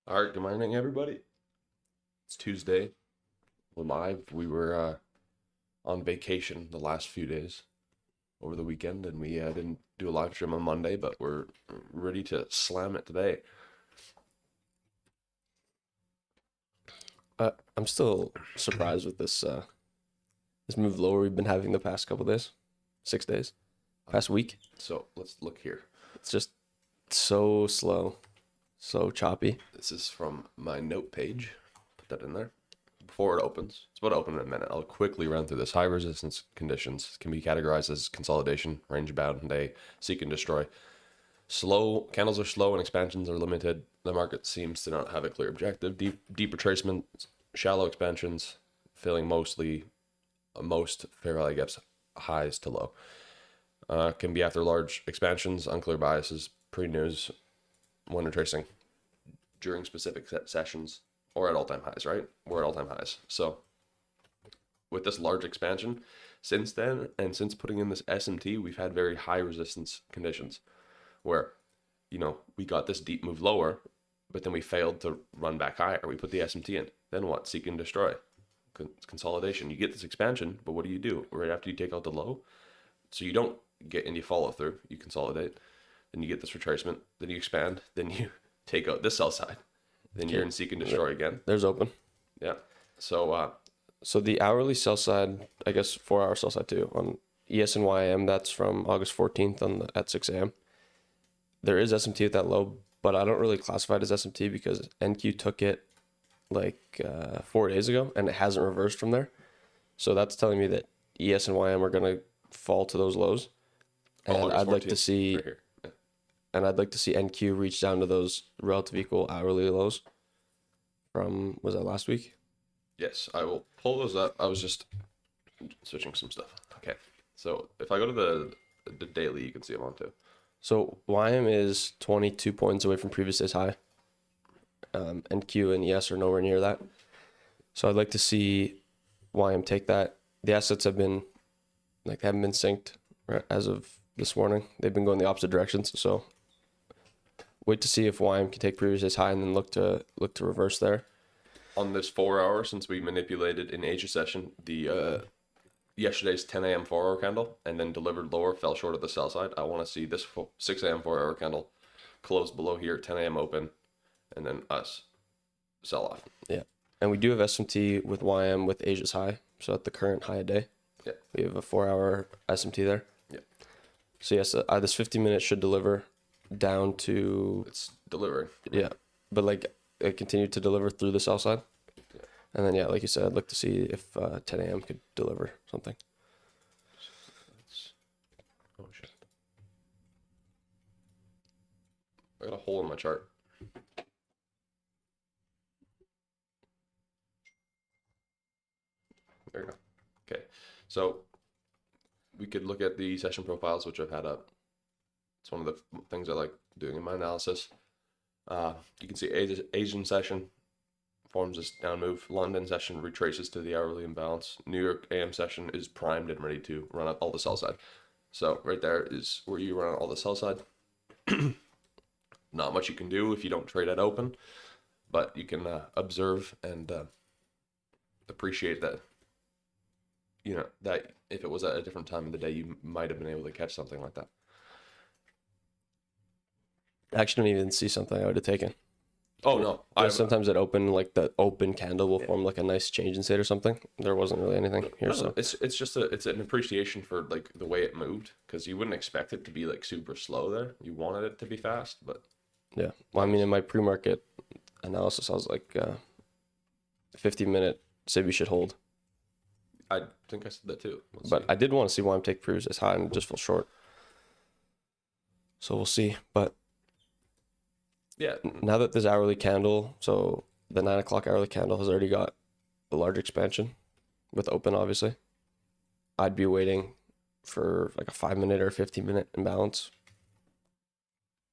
All right, good morning, everybody. It's Tuesday. We're live. We were on vacation the last few days over the weekend, and we didn't do a live stream on Monday, but we're ready to slam it today. I'm still surprised with this move lower we've been having the past couple days, 6 days, past week. So let's look here. It's just so slow, so choppy. This is from my note page. Put that in there before it opens. It's about to open in a minute. I'll quickly run through this. High resistance conditions can be categorized as consolidation, range bound, and they seek and destroy. Slow candles are slow and expansions are limited. The market seems to not have a clear objective. Deep retracement, shallow expansions, filling most fair value gaps highs to low. Can be after large expansions, unclear biases, pre-news, when retracing during specific sessions or at all-time highs, right? We're at all-time highs. So with this large expansion, since then, and since putting in this SMT, we've had very high resistance conditions where, we got this deep move lower, but then we failed to run back higher. We put the SMT in. Then what? Seek and destroy. Consolidation. You get this expansion, but what do? Right after you take out the low, so you don't get any follow through. You consolidate. Then you get this retracement. Then you expand. Then you take out this sell side. Then you're in seek and destroy again. There's open. Yeah. So So the hourly sell side, I guess 4 hour sell side too, on ES and YM, that's from August 14th at 6 a.m. There is SMT at that low, but I don't really classify it as SMT because NQ took it like 4 days ago and it hasn't reversed from there. So that's telling me that ES and YM are going to fall to those lows. And August I'd like 14th, to see right here. Yeah. and I'd like to see NQ reach down to those relative equal hourly lows from, was that last week? Yes, I will pull those up. I was just switching some stuff. Okay. So if I go to the daily, you can see them on too. So YM is 22 points away from previous day's high. NQ and ES are nowhere near that. So I'd like to see YM take that. The assets have been, they haven't been synced right, as of this morning. They've been going the opposite directions. So wait to see if YM can take previous day's high and then look to reverse there. On this 4 hour, since we manipulated in Asia session, the yesterday's 10 a.m. 4 hour candle and then delivered lower, fell short of the sell side. I want to see this 6 a.m. 4 hour candle close below here, 10 a.m. open, and then us sell off. Yeah. And we do have SMT with YM with Asia's high. So at the current high a day, Yeah. we have a 4 hour SMT there. Yeah. So yes, this 50 minutes should deliver down to, It's delivering. yeah, but like it continued to deliver through the sell side. Yeah. And then, yeah, like you said, I'd look to see if 10 a.m. could deliver something. Oh, shit. I got a hole in my chart. There you go. Okay. So we could look at the session profiles, which I've had up. It's one of the things I like doing in my analysis. You can see Asian session forms this down move. London session retraces to the hourly imbalance. New York AM session is primed and ready to run up all the sell side. So right there is where you run all the sell side. Not much you can do if you don't trade at open, but you can observe and appreciate that. That if it was at a different time of the day, you might have been able to catch something like that. I actually don't even see something I would have taken. Oh no! Sometimes at open, like the open candle will form like a nice change in state or something. There wasn't really anything here, so it's just it's an appreciation for like the way it moved, because you wouldn't expect it to be like super slow there. You wanted it to be fast, but yeah. Well, I mean, in my pre-market analysis, I was like, 50-minute SIBI should hold. I think I said that too. But I did want to see why I'm taking previous as high and it just fell short. So we'll see. But yeah, now that this hourly candle, so the 9 o'clock hourly candle has already got a large expansion with open, obviously. I'd be waiting for like a 5-minute or 15-minute imbalance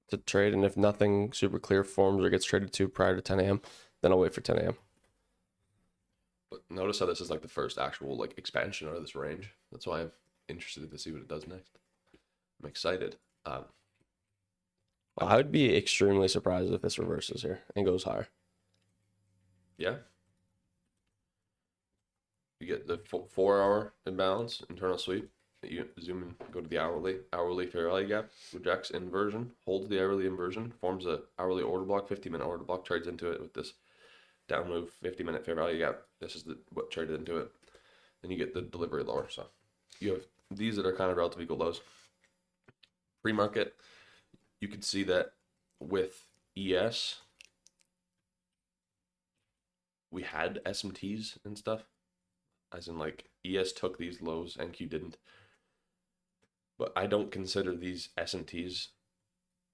to trade. And if nothing super clear forms or gets traded to prior to 10 a.m., then I'll wait for 10 a.m. but notice how this is like the first actual like expansion out of this range. That's why I'm interested to see what it does next. I'm excited. I would be extremely surprised if this reverses here and goes higher. Yeah. You get the 4 hour imbalance, internal sweep. You zoom in, go to the hourly fair value gap, rejects inversion, holds the hourly inversion, forms a hourly order block, 50-minute order block, trades into it with this down move, 50-minute fair value gap. This is what traded into it. Then you get the delivery lower. So you have these that are kind of relative equal lows. Pre-market, you can see that with ES, we had SMTs and stuff, as in like ES took these lows, NQ didn't. But I don't consider these SMTs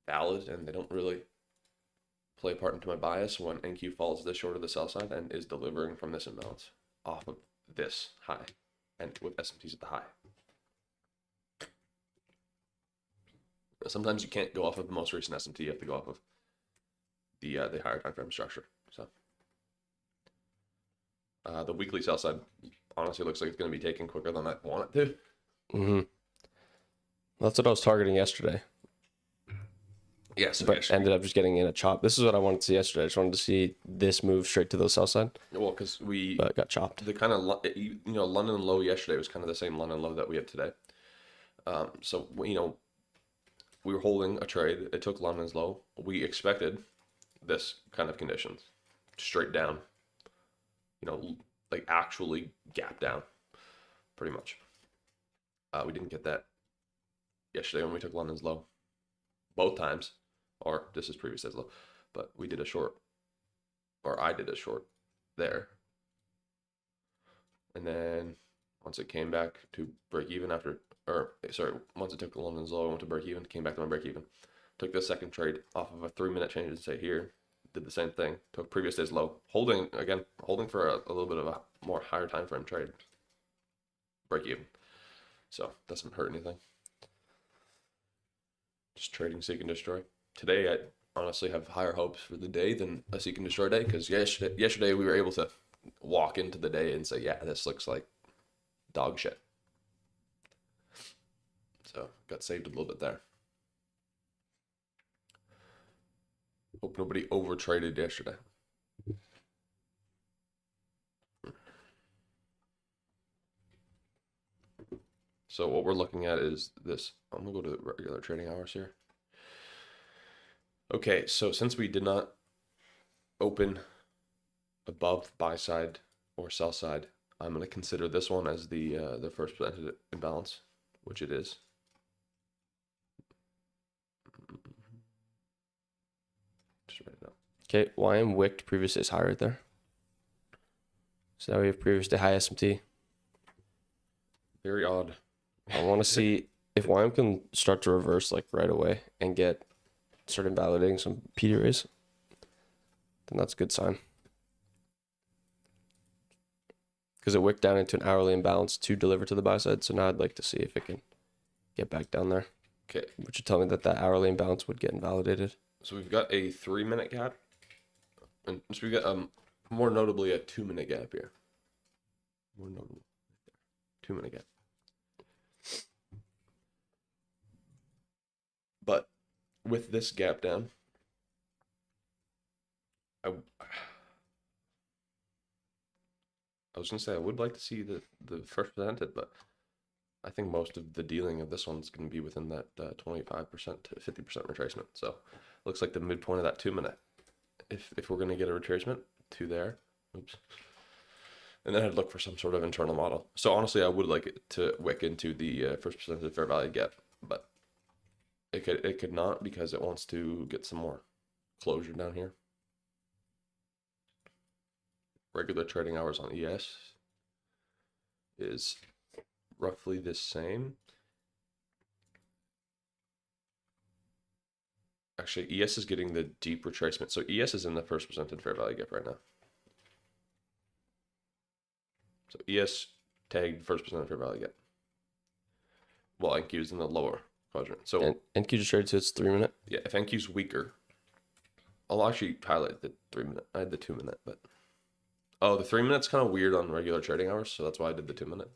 valid, and they don't really play a part into my bias when NQ falls this short of the sell side and is delivering from this imbalance off of this high, and with SMTs at the high. Sometimes you can't go off of the most recent SMT. You have to go off of the higher time frame structure. So the weekly sell side honestly looks like it's going to be taken quicker than I want it to. Mm-hmm. That's what I was targeting yesterday. Yes, but ended up just getting in a chop. This is what I wanted to see yesterday. I just wanted to see this move straight to the sell side. Well, because but got chopped. The kind of London low yesterday was kind of the same London low that we have today. So we were holding a trade. It took London's low. We expected this kind of conditions, straight down. Like actually gap down, pretty much. We didn't get that yesterday when we took London's low. Both times, or this is previous as low, but we did a short, or I did a short there. And then once it came back to break even once it took London's low, I went to break even, came back to my break even. Took the second trade off of a 3-minute change and say here, did the same thing. Took previous day's low, holding for a little bit of a more higher time frame trade. Break even. So doesn't hurt anything. Just trading seek and destroy. Today, I honestly have higher hopes for the day than a seek and destroy day, because yesterday we were able to walk into the day and say, yeah, this looks like dog shit. So got saved a little bit there. Hope nobody over traded yesterday. So what we're looking at is this. I'm gonna go to the regular trading hours here. Okay, so since we did not open above buy side or sell side, I'm gonna consider this one as the first presented imbalance, which it is. Just write it up. Okay, YM wicked previous day's high right there. So now we have previous day high SMT. Very odd. I want to see if YM can start to reverse like right away and start invalidating some PD rays. Then that's a good sign. Because it wicked down into an hourly imbalance to deliver to the buy side. So now I'd like to see if it can get back down there. Okay. Which would tell me that hourly imbalance would get invalidated. So we've got a 3-minute gap, and so we got more notably a 2-minute gap here. More notably, 2-minute gap. But with this gap down, I was gonna say I would like to see the first presented, but I think most of the dealing of this one's going to be within that 25% to 50% retracement. So looks like the midpoint of that 2-minute. If we're going to get a retracement to there, oops. And then I'd look for some sort of internal model. So honestly, I would like it to wick into the first presented fair value gap, but it could not, because it wants to get some more closure down here. Regular trading hours on ES is roughly the same. Actually, ES is getting the deep retracement. So ES is in the first presented fair value gap right now. So ES tagged first presented fair value gap. Well, NQ is in the lower quadrant. So NQ just traded to its 3-minute. Yeah, if NQ's weaker, I'll actually highlight the 3-minute. I had the 2-minute, but oh, the 3-minute's kind of weird on regular trading hours, so that's why I did the 2-minute.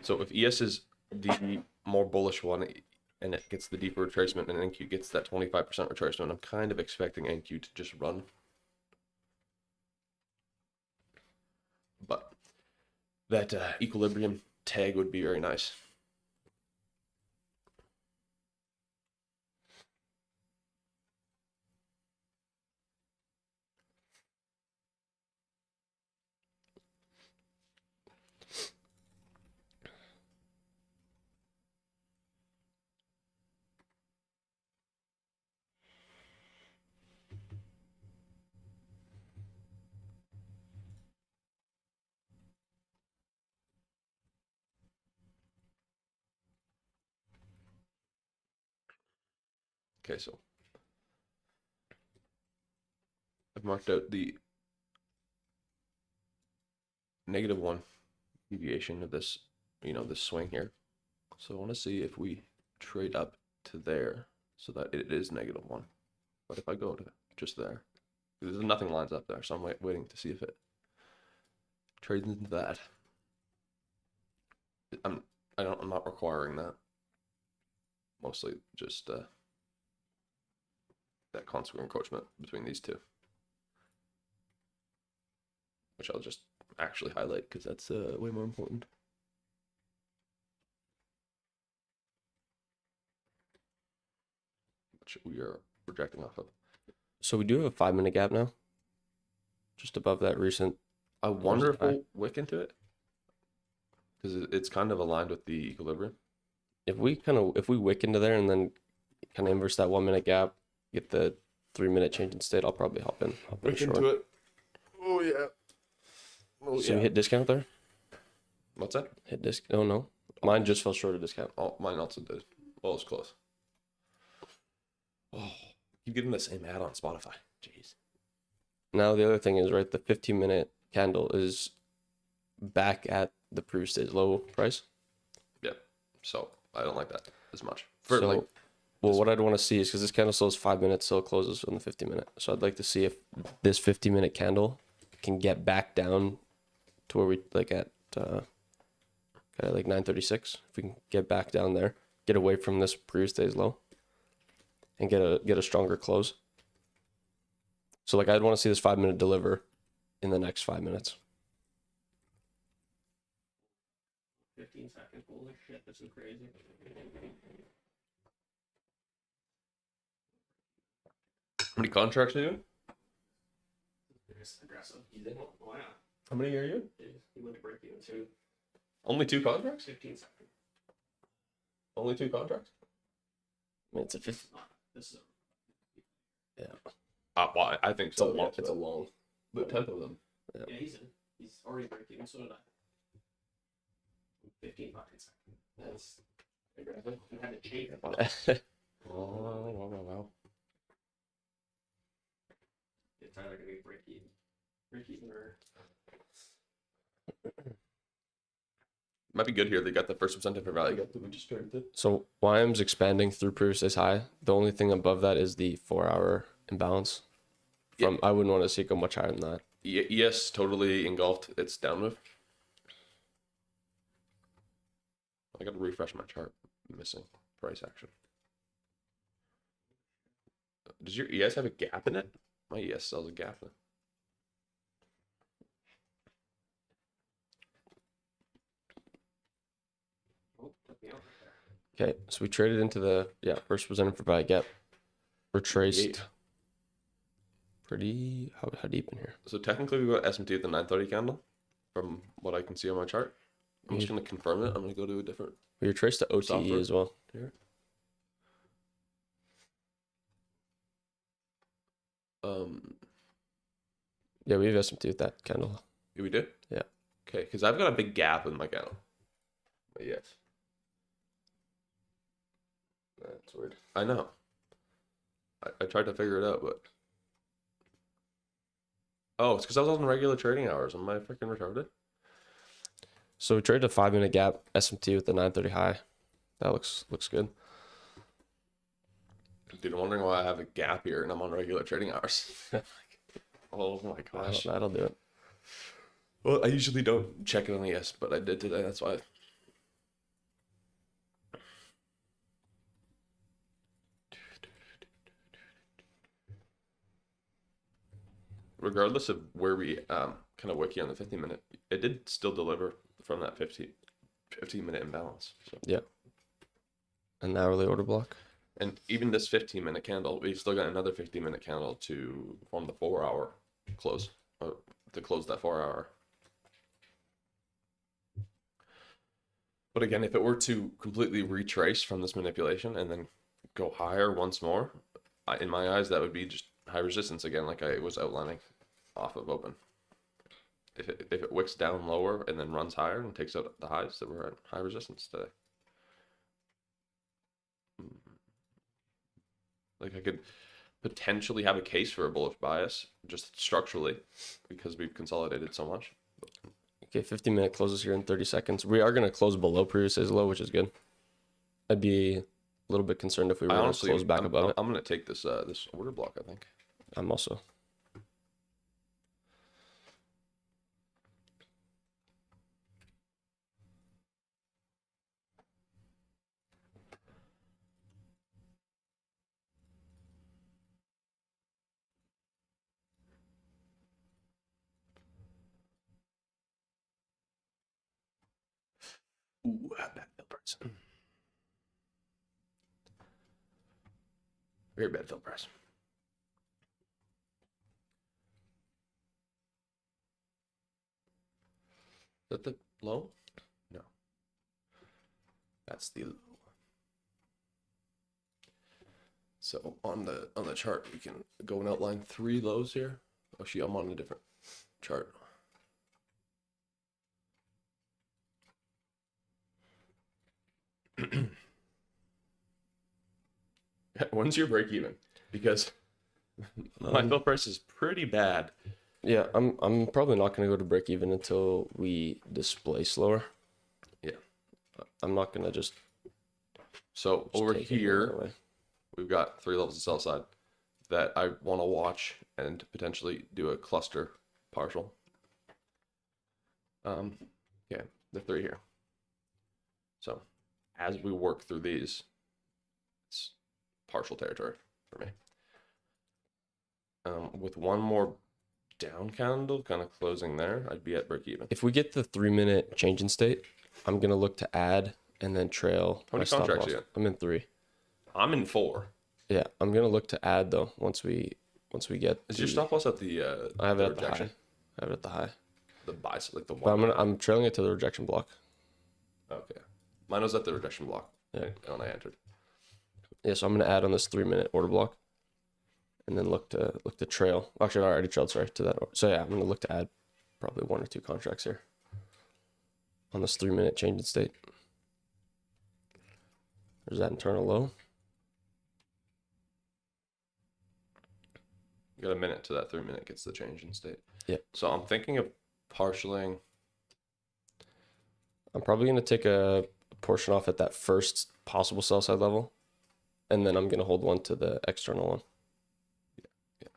So if ES is the more bullish one, and it gets the deeper retracement, and NQ gets that 25% retracement. I'm kind of expecting NQ to just run. But that equilibrium tag would be very nice. Okay, so I've marked out the -1 deviation of this, this swing here. So I want to see if we trade up to there so that it is -1. But if I go to just there, there's nothing lines up there, so I'm waiting to see if it trades into that. I'm not requiring that. Mostly just that constant encroachment between these two, which I'll just actually highlight because that's way more important. Which we are projecting off of. So we do have a 5-minute gap now, just above that recent. I wonder if we'll wick into it because it's kind of aligned with the equilibrium. If we wick into there and then kind of inverse that 1-minute gap, get the 3-minute change in state, I'll probably hop in Wick into it. Oh yeah. Oh, so we hit discount there? What's that? Hit discount. Oh no. Mine just fell short of discount. Oh, mine also did. Well, it's close. Oh, keep getting the same ad on Spotify. Jeez. Now the other thing is, right, the 15-minute candle is back at the previous day's low price. Yeah. So I don't like that as much. What I'd want to see is, because this candle still has 5 minutes, still closes on the 50-minute. So I'd like to see if this 50-minute candle can get back down to where we at kind of like 936. If we can get back down there, get away from this previous day's low, and get a stronger close. So I'd want to see this 5-minute deliver in the next 5 minutes. 15 seconds. Holy shit, this is crazy. How many contracts are you doing? It's aggressive. He's in. Why not? How many are you? He went to break even too. Only 2 contracts? 15 seconds. Only 2 contracts? I mean, it's a 50. This is Well, I think so. It's a long. The 10th of them. yeah, he's in. He's already break even. So did I. 15 fucking seconds. That's aggressive. You had to change it. Wow. It's either gonna be break even or. Might be good here. They got the first incentive for value gap that we just traded. So YM's expanding through previous day's high. The only thing above that is the 4-hour imbalance. I wouldn't want to see it go much higher than that. Yes, totally engulfed. It's down move. I got to refresh my chart. Missing price action. Does your ES have a gap in it? My ES sells a gap in it. Oh, took me out right there. Okay, so we traded into the first presented for value gap. Retraced. Pretty how deep in here? So technically we got SMT at the 930 candle, from what I can see on my chart. I'm just gonna confirm it. I'm gonna go to a different. We retraced to OTE software as well. Here. Yeah, we have SMT with that candle. Yeah, we did. Yeah. Okay, because I've got a big gap in my candle. But yes. That's weird. I know. I tried to figure it out, but. Oh, it's because I was on regular trading hours. Am I freaking retarded? So we traded a 5-minute gap SMT with the 930 high. That looks good. Dude, I'm wondering why I have a gap here and I'm on regular trading hours. Oh my gosh. That'll do it. Well, I usually don't check it on the ES, but I did today. That's why. regardless of where we kind of wiki on the 15-minute, it did still deliver from that 15-minute imbalance. So. Yeah. An hourly order block. And even this 15-minute candle, we still got another 15-minute candle to form the 4-hour close, to close that 4-hour. But again, if it were to completely retrace from this manipulation and then go higher once more, in my eyes, that would be just high resistance again, like I was outlining off of open. If it wicks down lower and then runs higher and takes out the highs, that we're at high resistance today. Like I could potentially have a case for a bullish bias just structurally because we've consolidated so much. Okay, 15-minute closes here in 30 seconds. We are going to close below previous day's low, which is good. I'd be a little bit concerned if we were going to close back above it. I'm going to take this this order block, I think. I'm also. Ooh, bad fill price. Very bad fill price. Is that the low? No. That's the low. So on the chart, we can go and outline 3 lows here. Actually, I'm on a different chart. When's your break even? Because my fill price is pretty bad. Yeah, I'm probably not going to go to break even until we displace lower. Yeah. I'm not going to just over take it here, that way. we've got 3 levels of sell side that I want to watch and potentially do a cluster partial. Yeah, the 3 here. So as we work through these, it's partial territory for me. With one more down candle kind of closing there, I'd be at break even. If we get the 3-minute change in state, I'm going to look to add and then trail. How many my stop contracts loss. you got? I'm in 3. I'm in 4. Yeah, I'm going to look to add though once we get. Is your stop loss at the I have the it at the high. rejection? I have it at the high. The buy, like the But one. I'm trailing it to the rejection block. Okay. Mine was at the rejection block. Yeah. When I entered. Yeah, so I'm going to add on this 3-minute order block, and then look to trail. Actually, I already trailed, sorry, to that. So yeah, I'm going to look to add probably 1 or 2 contracts here on this 3-minute change in state. There's that internal low. You got a minute to that 3-minute gets the change in state. Yeah. So I'm thinking of partialing. I'm probably going to take a portion off at that first possible sell side level, and then I'm going to hold one to the external one. Yeah.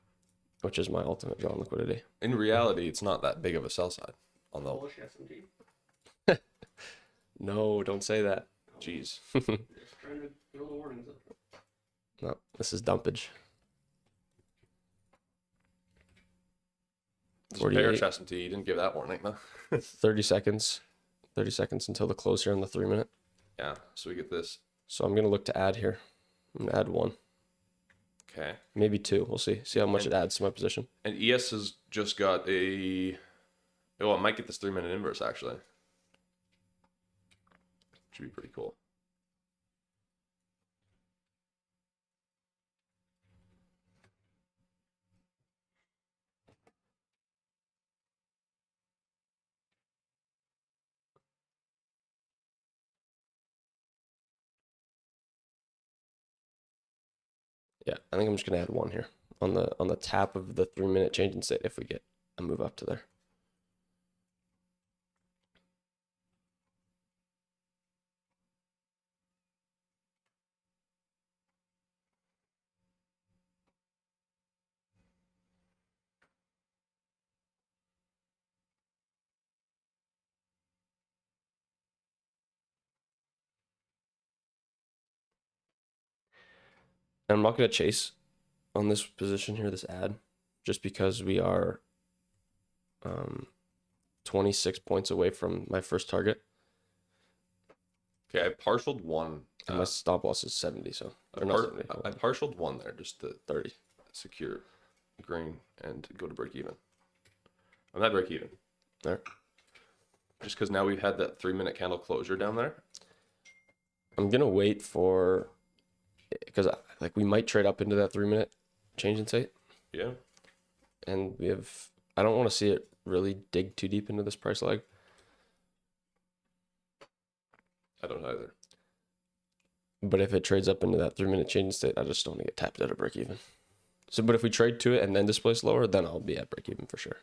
Which is my ultimate draw on liquidity. In reality, it's not that big of a sell side on the. Bullish SMG. No, don't say that. Jeez. Just trying to throw the warnings up. No, this is dumpage. It's a bearish S&T. You didn't give that warning though. 30 seconds. 30 seconds until the close here on the 3-minute. Yeah. So we get this. So I'm going to look to add here. I'm going to add 1. Okay. Maybe 2. We'll see. See how much it adds to my position. And ES has just got a. Oh, it might get this 3-minute inverse actually. Should be pretty cool. Yeah, I think I'm just going to add 1 here on the tap of the 3-minute change in state if we get a move up to there. And I'm not going to chase on this position here, this ad, just because we are 26 points away from my first target, Okay, I partialed one. and my stop loss is 70. So I, or not 70, I partialed one there just to 30. secure green and go to break even. I'm at break even. There. Just because now we've had that 3-minute candle closure down there. I'm gonna wait for, because like we might trade up into that 3-minute change in state, Yeah. and we have. I don't want to see it really dig too deep into this price leg. I don't either. But if it trades up into that 3-minute change in state, I just don't want to get tapped out of break even. So, but if we trade to it and then displace lower, then I'll be at break even for sure.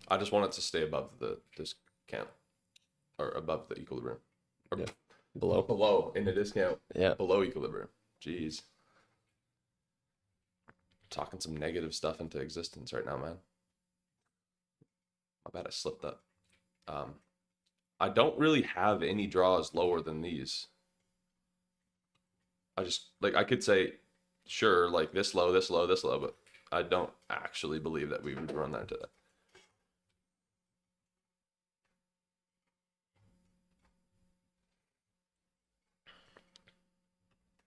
I just want it to stay above this candle, or above the equilibrium, or Yeah. Below. below in the discount. Yeah. Below equilibrium. Jeez. Talking some negative stuff into existence right now, man. I bet I slipped that. I don't really have any draws lower than these. I just, like, I could say, sure, like this low, this low, this low, but I don't actually believe that we would run that today.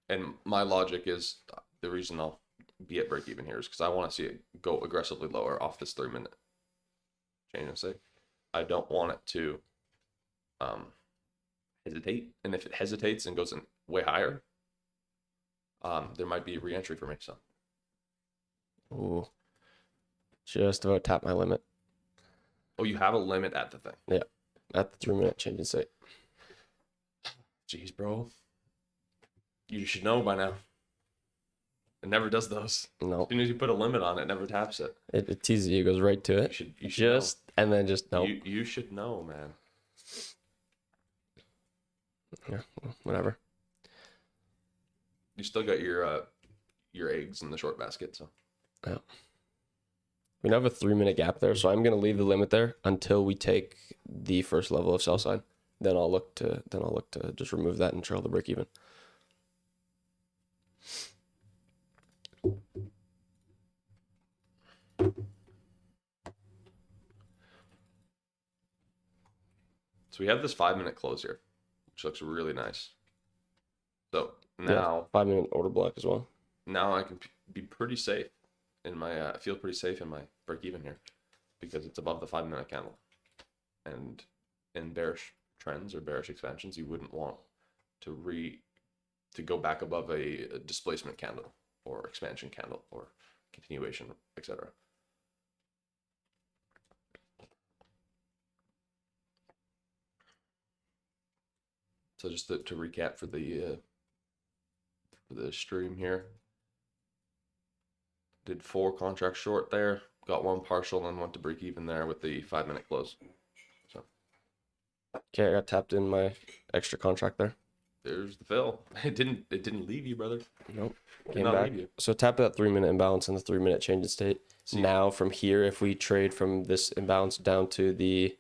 And my logic is the reason I'll be at break even here is because I want to see it go aggressively lower off this 3-minute change and say I don't want it to hesitate. And if it hesitates and goes in way higher, there might be a re-entry for me. So Ooh. Just about tap my limit. oh, you have a limit at the thing. Yeah. At the 3-minute change in state. Jeez, bro. You should know by now. It never does those. No. As soon as you put a limit on it, it never taps it. It teases you, goes right to it. You should Just know. and then just no. You should know, man. Yeah, well, whatever. You still got your eggs in the short basket, so Yeah. We now have a 3-minute gap there, so I'm gonna leave the limit there until we take the first level of sell side. Then I'll look to just remove that and trail the break even. So we have this 5-minute close here, which looks really nice. So now, 5-minute order block as well. now I can be pretty safe in my, I feel pretty safe in my break even here because it's above the 5-minute candle. And in bearish trends or bearish expansions, you wouldn't want to go back above a displacement candle or expansion candle or continuation, etc. So just to recap for the stream here, did 4 contracts short there, got 1 partial, and went to break even there with the 5-minute close. So Okay, I got tapped in my extra contract there. there's the fill. It didn't leave you, brother. Nope. Did Came not back. leave you. So tap that 3-minute imbalance and the 3-minute change in state. See. Now from here, if we trade from this imbalance down to the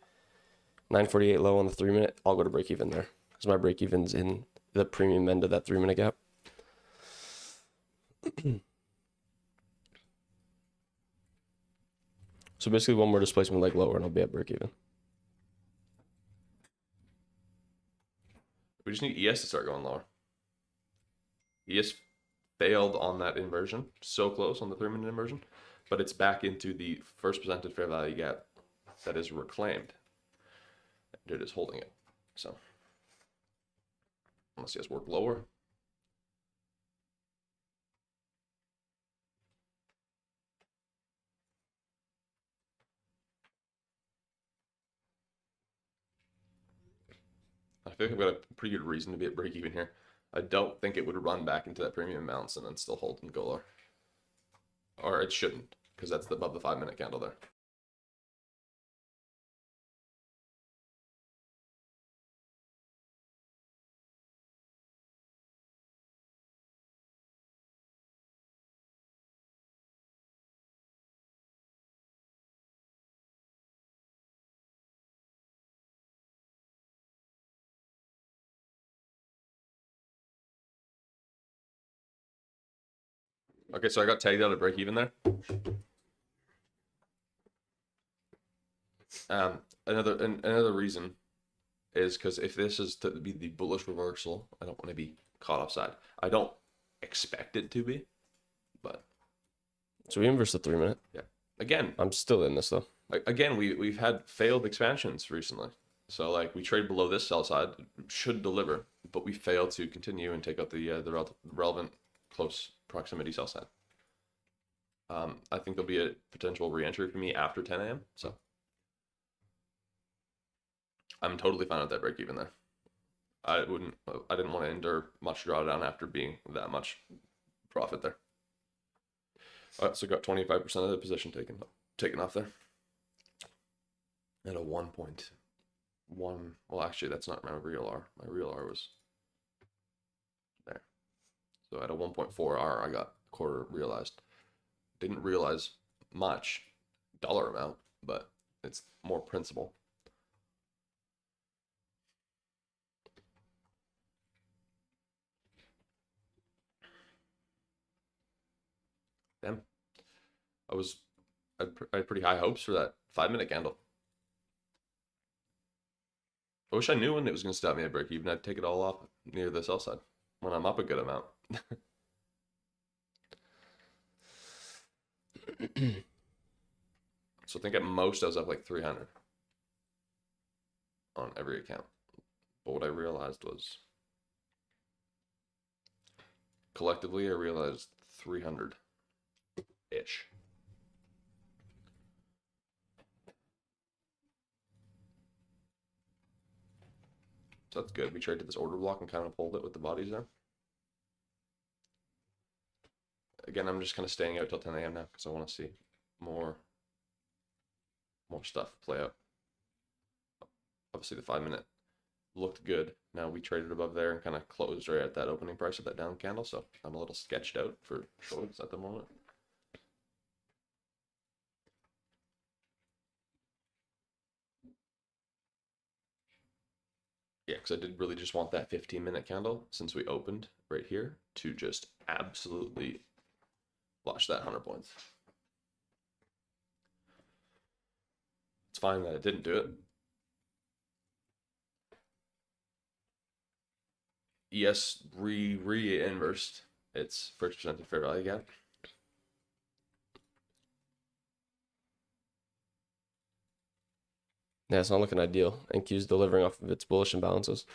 948 low on the 3-minute, I'll go to break even there because my break even's in the premium end of that 3-minute gap. So basically, one more displacement leg lower, and I'll be at break even. We just need ES to start going lower. ES failed on that inversion, so close on the 3-minute inversion, but it's back into the first presented fair value gap that is reclaimed. And it is holding it. So I want to see us work lower. I feel like I've got a pretty good reason to be at break even here. I don't think it would run back into that premium balance and then still hold and go lower. Or it shouldn't, because that's above the 5-minute candle there. Okay, so I got tagged out at break even there. Another reason is because if this is to be the bullish reversal, I don't want to be caught offside. I don't expect it to be, but So we inverse the 3 minute. yeah. Again, I'm still in this though. again, we've had failed expansions recently. So like we trade below this sell side, should deliver, but we fail to continue and take out the relevant close proximity sell side. I think there'll be a potential re-entry for me after 10 a.m. So I'm totally fine with that break even there. I didn't want to endure much drawdown after being that much profit there. All right, so got 25% of the position taken off there. At a 1.1, well, actually, that's not my real R. My real R was there. So at a 1.4 R, I got a quarter realized. Didn't realize much dollar amount, but it's more principal. Damn. I had pretty high hopes for that 5-minute candle. I wish I knew when it was going to stop me at break even. I'd take it all off near the sell side when I'm up a good amount. So I think at most I was up like 300 on every account. But what I realized was collectively I realized 300-ish. So that's good. We traded this order block and kind of pulled it with the bodies there. Again, I'm just kind of staying out till 10 a.m. now because I want to see more stuff play out. Obviously, the 5-minute looked good. Now we traded above there and kind of closed right at that opening price of that down candle. So I'm a little sketched out for shorts at the moment. Yeah, because I did really just want that 15-minute candle since we opened right here to just absolutely flush that 100 points. It's fine that it didn't do it. ES re-inversed its first percentage fair value gap. Yeah, it's not looking ideal. NQ's delivering off of its bullish imbalances.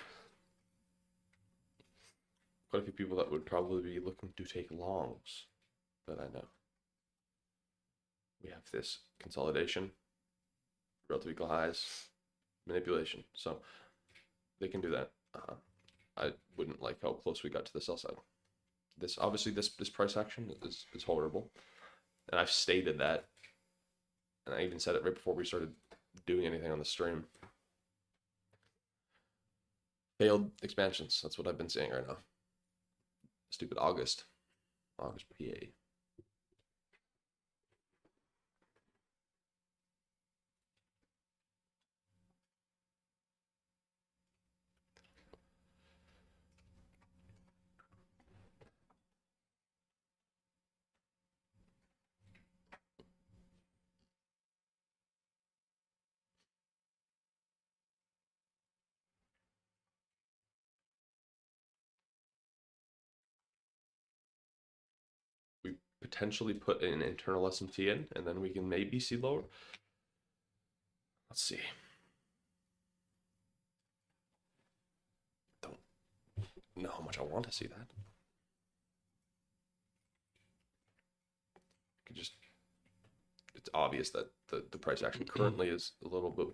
Quite a few people that would probably be looking to take longs that I know. We have this consolidation, relative equal highs, manipulation. So they can do that. I wouldn't like how close we got to the sell side. This obviously this price action is horrible, and I've stated that, and I even said it right before we started doing anything on the stream. Failed expansions. That's what I've been saying right now. Stupid August PA. We potentially put an internal SMT in, and then we can maybe see lower. Let's see. Don't know how much I want to see that. It's obvious that the price action currently is a little bit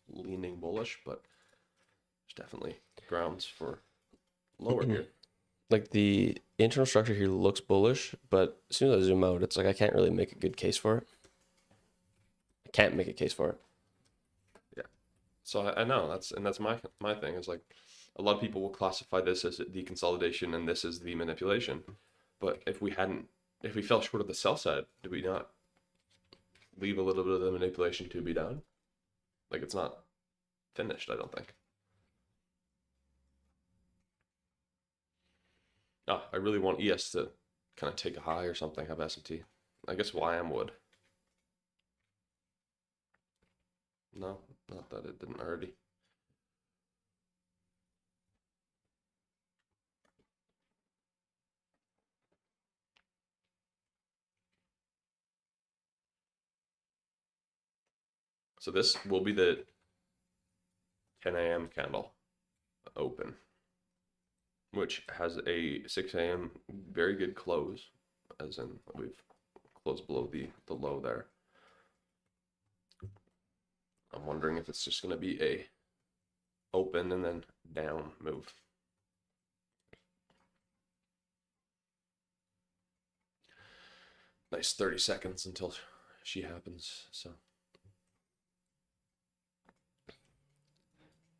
leaning bullish, but there's definitely grounds for lower here. Like the internal structure here looks bullish, but as soon as I zoom out, it's like I can't really make a good case for it. I can't make a case for it. Yeah. So I know that's my thing is like a lot of people will classify this as the consolidation and this is the manipulation. But if we fell short of the sell side, did we not leave a little bit of the manipulation to be done? Like it's not finished, I don't think. Oh, I really want ES to kind of take a high or something, have S&T. I guess YM would. No, not that it didn't already. So this will be the 10 a.m. candle open, which has a 6 a.m. very good close, as in we've closed below the low there. I'm wondering if it's just going to be a open and then down move. Nice 30 seconds until she happens. So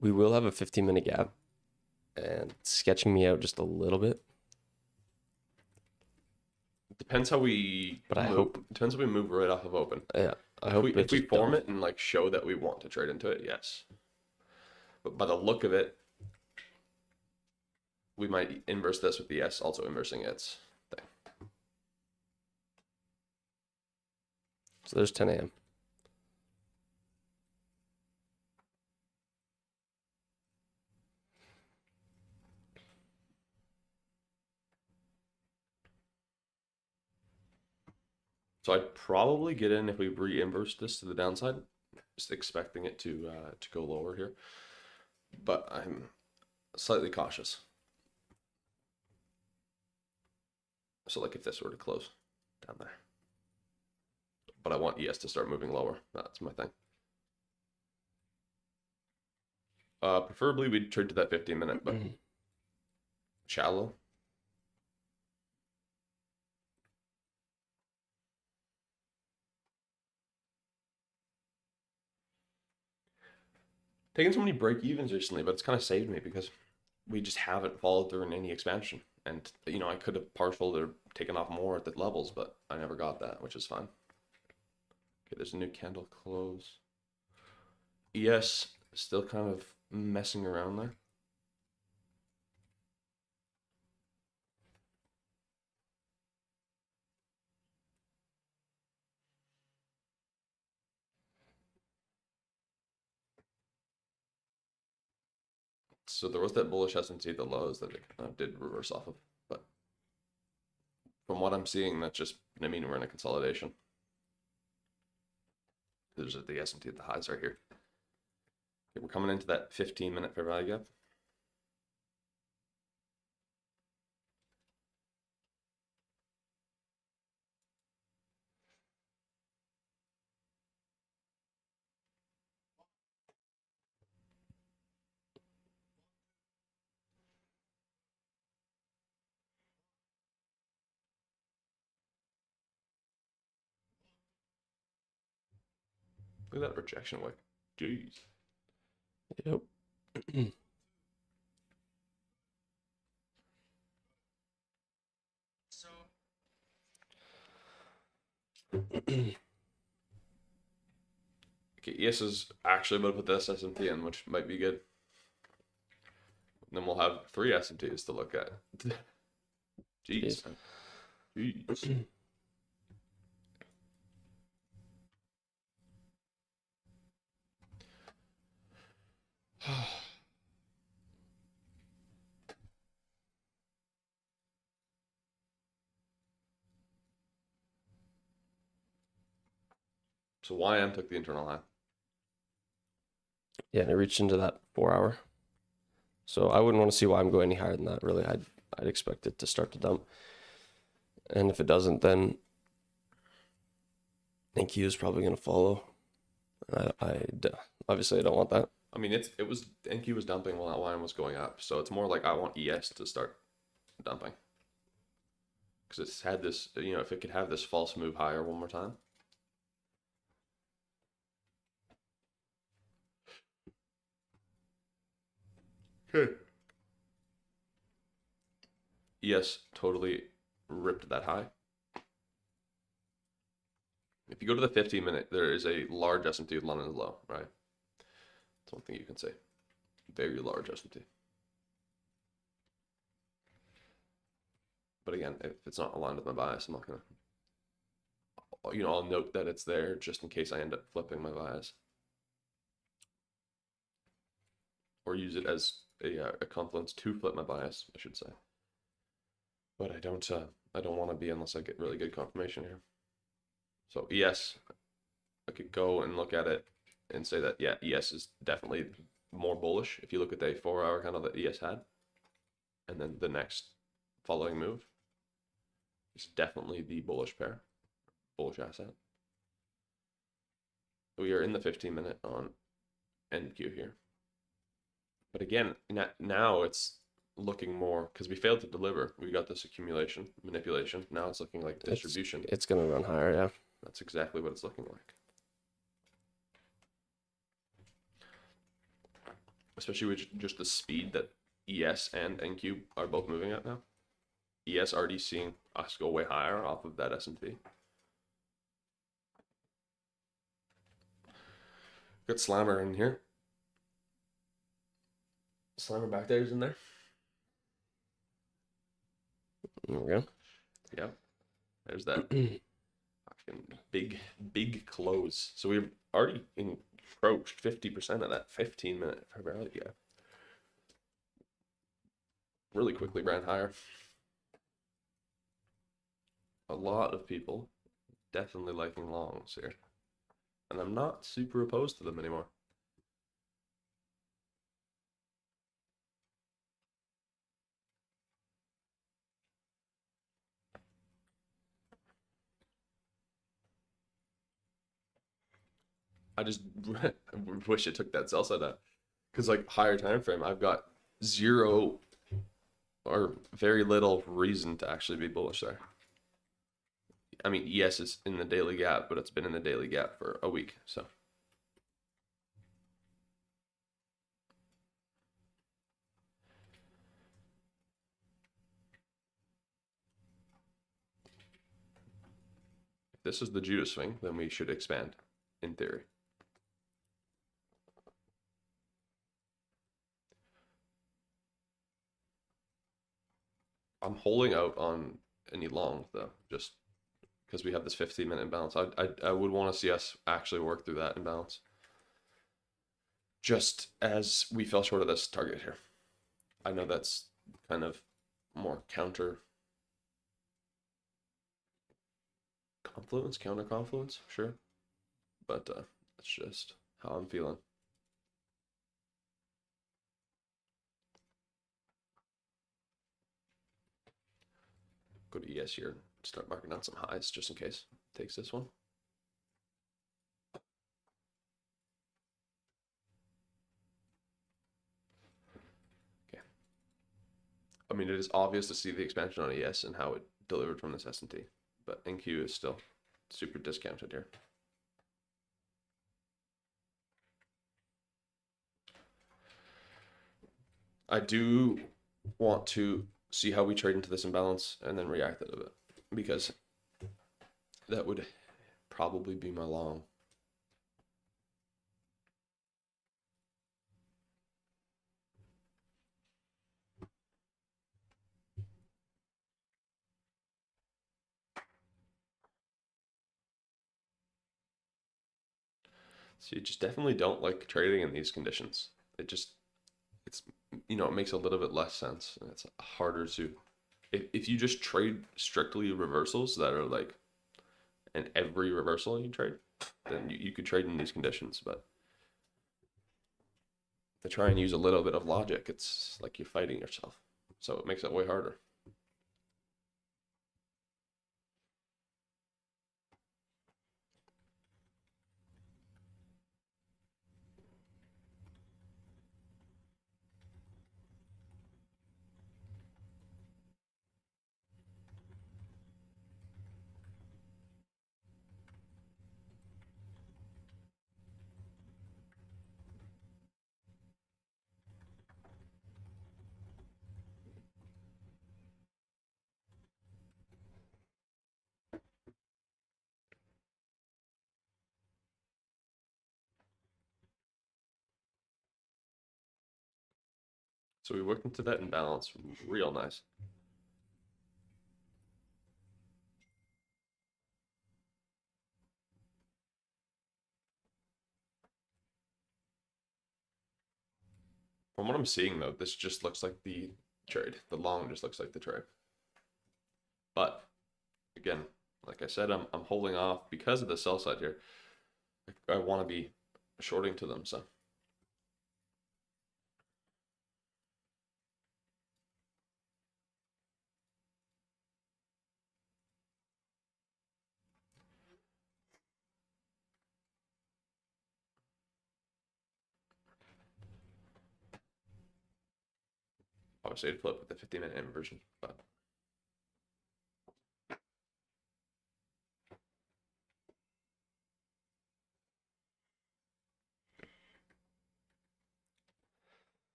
We will have a 15-minute gap, and it's sketching me out just a little bit. depends how we. But I move. hope- Depends how we move right off of open. Yeah, I hope If we just form does. it and like show that we want to trade into it, yes. But by the look of it, we might inverse this with the S also inversing its thing. So there's 10 a.m. So I'd probably get in if we re-inverse this to the downside, just expecting it to go lower here. But I'm slightly cautious. So like if this were to close down there. But I want ES to start moving lower. That's my thing. Preferably we'd trade to that 15-minute, but shallow. Taking so many break evens recently, but it's kind of saved me because we just haven't followed through in any expansion. And you know, I could have partialed or taken off more at the levels, but I never got that, which is fine. Okay, there's a new candle close. ES still kind of messing around there. So there was that bullish S&T at the lows that it kind of did reverse off of, but from what I'm seeing, that's just gonna mean we're in a consolidation. There's the S&T at the highs right here. Okay, we're coming into that 15-minute fair value gap. Look at that rejection wick. Jeez. Yep. Okay, ES is actually about to put this S&T in, which might be good. Then we'll have 3 S&Ts to look at. Jeez. Jeez. So YM took the internal high. Yeah, and it reached into that 4-hour. So I wouldn't want to see why I'm going any higher than that. Really, I'd expect it to start to dump. And if it doesn't, then NQ is probably going to follow. Obviously I don't want that. I mean, it was NQ was dumping while that YM was going up, so it's more like I want ES to start dumping because it's had this. You know, if it could have this false move higher one more time. Okay. ES totally ripped that high. If you go to the 15-minute, there is a large S&T with London low, right? That's one thing you can say. Very large S&T. But But again, if it's not aligned with my bias, I'm not gonna, I'll note that it's there just in case I end up flipping my bias, or use it as a confluence to flip my bias, I should say. But I don't want to be unless I get really good confirmation here. So ES, I could go and look at it and say that, yeah, ES is definitely more bullish if you look at the 4-hour candle that ES had. And then the next following move is definitely the bullish pair, bullish asset. We are in the 15-minute on NQ here. But again, now it's looking more, because we failed to deliver. We got this accumulation, manipulation. Now it's looking like distribution. It's going to run higher, yeah. That's exactly what it's looking like. Especially with just the speed that ES and NQ are both moving at now. ES already seeing us go way higher off of that S&P. Got Slammer in here. Slammer back there is in there. There we go. Yep. There's that fucking big close. So we've already encroached 50% of that 15-minute primarily gap. Really quickly ran higher. A lot of people definitely liking longs here. And I'm not super opposed to them anymore. I just wish it took that sell side out. Because like higher time frame, I've got zero or very little reason to actually be bullish there. I mean, yes, it's in the daily gap, but it's been in the daily gap for a week, so. If this is the Judas swing, then we should expand, in theory. I'm holding out on any long though, just because we have this 15-minute imbalance. I would want to see us actually work through that imbalance, just as we fell short of this target here. I know that's kind of more counter confluence, sure, but that's just how I'm feeling. Go to ES here, start marking down some highs just in case it takes this one. Okay. I mean, it is obvious to see the expansion on ES and how it delivered from this S&T, but NQ is still super discounted here. I do want to see how we trade into this imbalance and then react out of it, because that would probably be my long. So you just definitely don't like trading in these conditions. It's it makes a little bit less sense, and it's harder to, if you just trade strictly reversals that are like, and every reversal you trade, then you could trade in these conditions. But to try and use a little bit of logic, it's like you're fighting yourself, so it makes it way harder. So we worked into that imbalance real nice. From what I'm seeing though, this just looks like the trade. The long just looks like the trade. But again, like I said, I'm holding off because of the sell side here. I want to be shorting to them, so. Obviously, I'd flip with the 50-minute inversion, but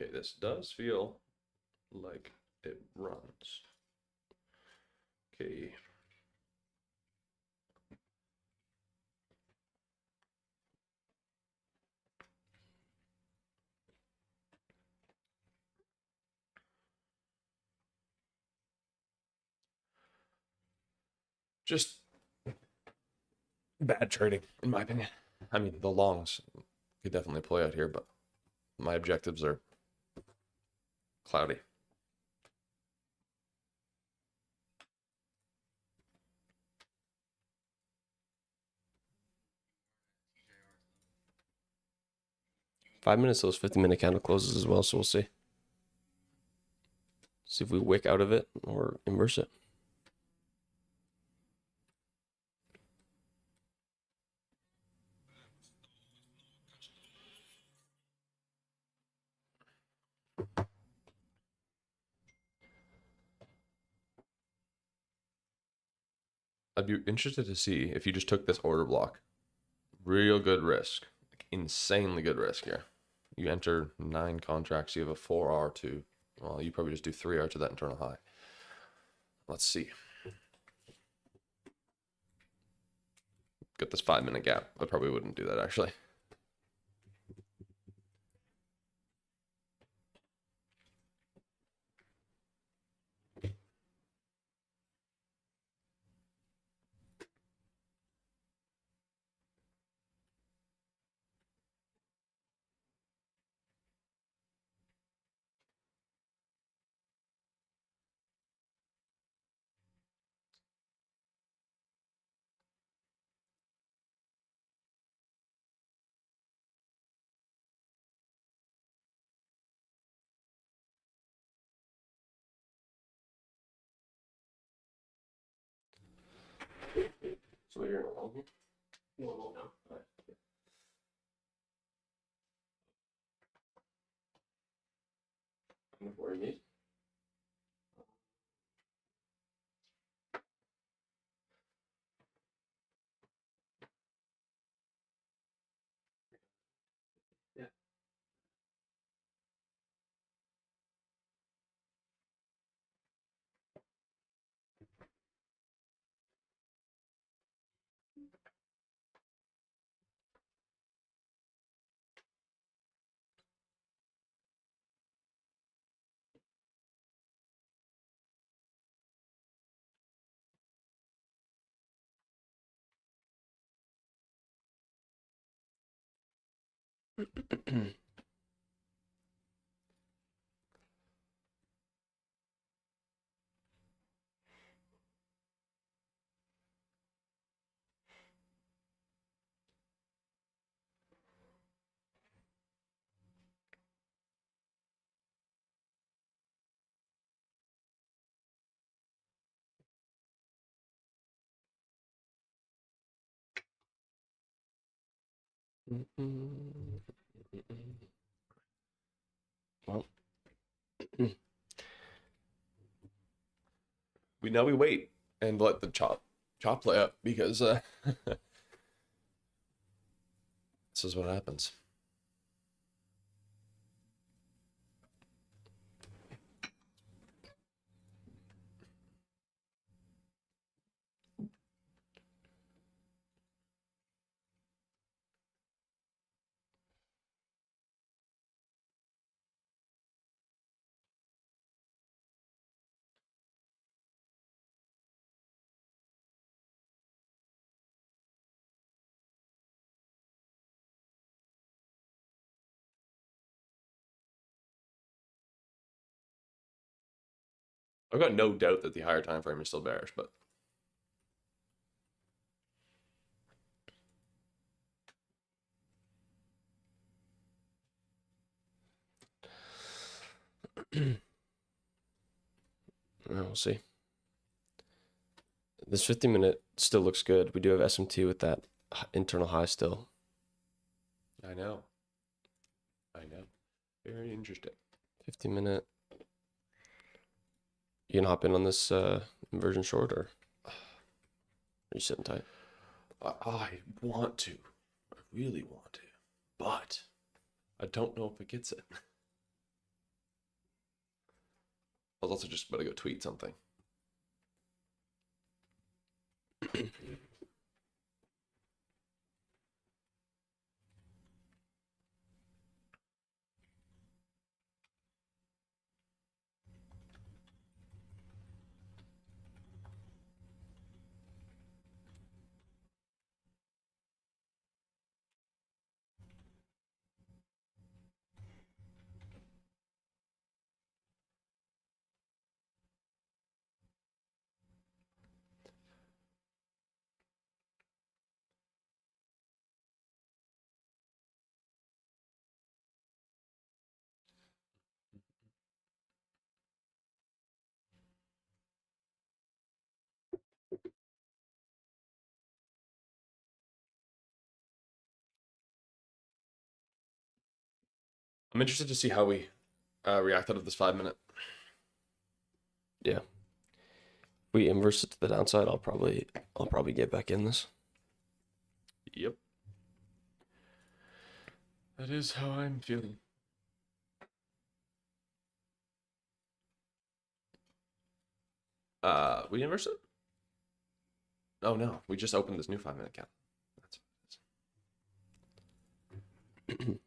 okay, this does feel like it runs. Okay. Just bad trading, in my opinion. I mean, the longs could definitely play out here, but my objectives are cloudy. Five minutes, those 50-minute candle closes as well, so we'll see. See if we wick out of it or inverse it. I'd be interested to see if you just took this order block. Real good risk. Like insanely good risk here. You enter 9 contracts, you have a 4R to, well, you probably just do 3R to that internal high. Let's see. Got this 5-minute gap. I probably wouldn't do that actually. So you're in a long here? No, no. Where you meet? Well, We wait and let the chop play up because this is what happens. I've got no doubt that the higher time frame is still bearish, but We'll see. This 50-minute still looks good. We do have SMT with that internal high still. I know. Very interesting. 50-minute. You gonna hop in on this inversion short, or are you sitting tight? I want to. I really want to. But I don't know if it gets it. I was also just about to go tweet something. I'm interested to see how we react out of this 5 minute. Yeah. If we inverse it to the downside, I'll probably get back in this. Yep. That is how I'm feeling. We inverse it? Oh no, we just opened this new 5 minute cap. That's what it is.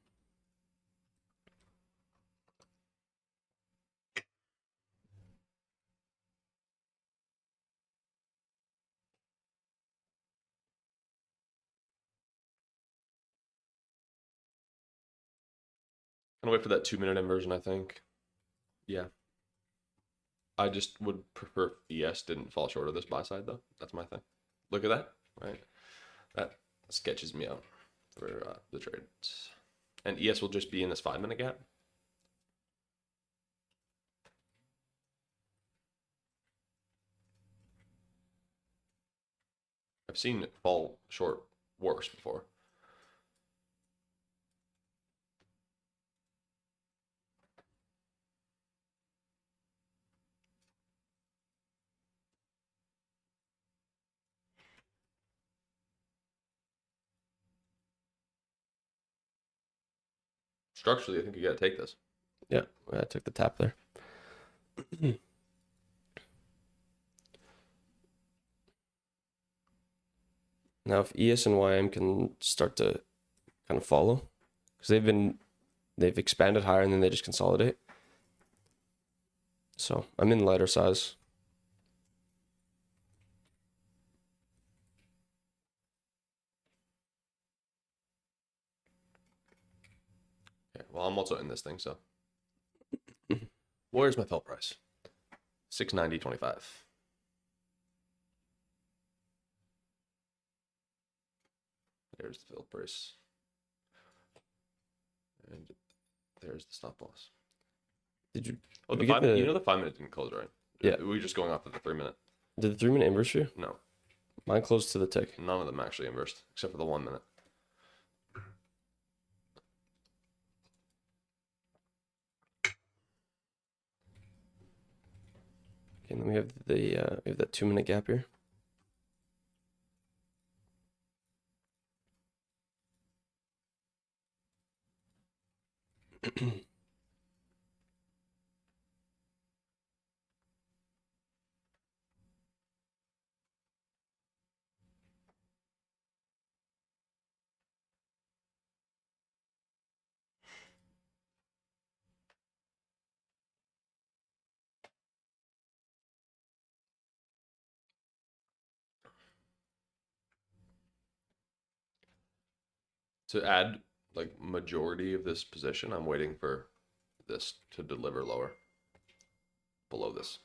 Gonna wait for that 2 minute inversion, I think. Yeah. I just would prefer ES didn't fall short of this buy side though. That's my thing. Look at that. Right. That sketches me out for the trades. And ES will just be in this 5 minute gap. I've seen it fall short worse before. Structurally, I think you gotta take this. Yeah, I took the tap there. Now, if ES and YM can start to kind of follow, because they've expanded higher and then they just consolidate. So I'm in lighter size. Okay, well, I'm also in this thing, so. Where's my fill price? 690.25. There's the fill price. And there's the stop loss. Did you? Oh, did the you get 5 minute, you know the 5 minute didn't close, right? Yeah. We're just going off of the 3 minute. Did the 3 minute inverse you? No, Mine closed to the tick. none of them actually inversed, except for the 1 minute. Okay, and then we have that 2 minute gap here. To add like majority of this position, I'm waiting for this to deliver lower, below this.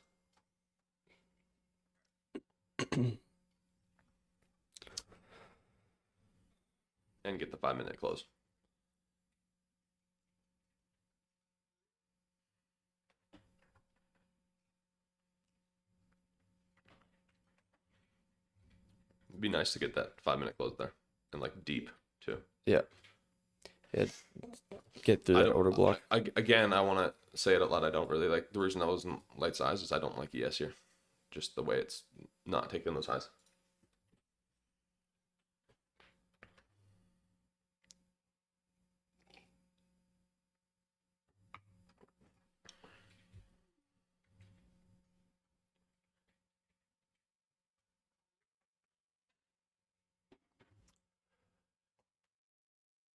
And get the 5-minute close. It'd be nice to get that 5-minute close there, and like deep too. Yeah. Yeah. Get through I that don't. order block. Again, I want to say it out loud. I don't really like the reason I wasn't light size is I don't like ES here, just the way it's not taking those highs.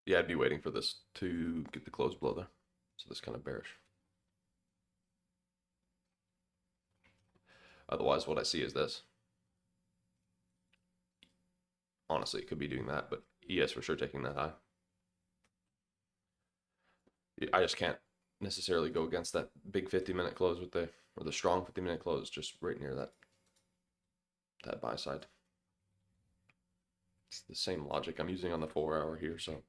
Yeah, I'd be waiting for this to get the close below there. So this kind of bearish. Otherwise, what I see is this. Honestly, it could be doing that, but ES for sure taking that high. I just can't necessarily go against that big 50-minute close with the or the strong 50-minute close just right near that buy side. It's the same logic I'm using on the 4-hour here, so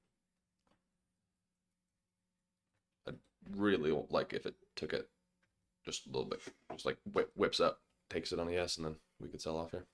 I'd really like if it took it just a little bit, just like whips up, takes it on ES, and then we could sell off here.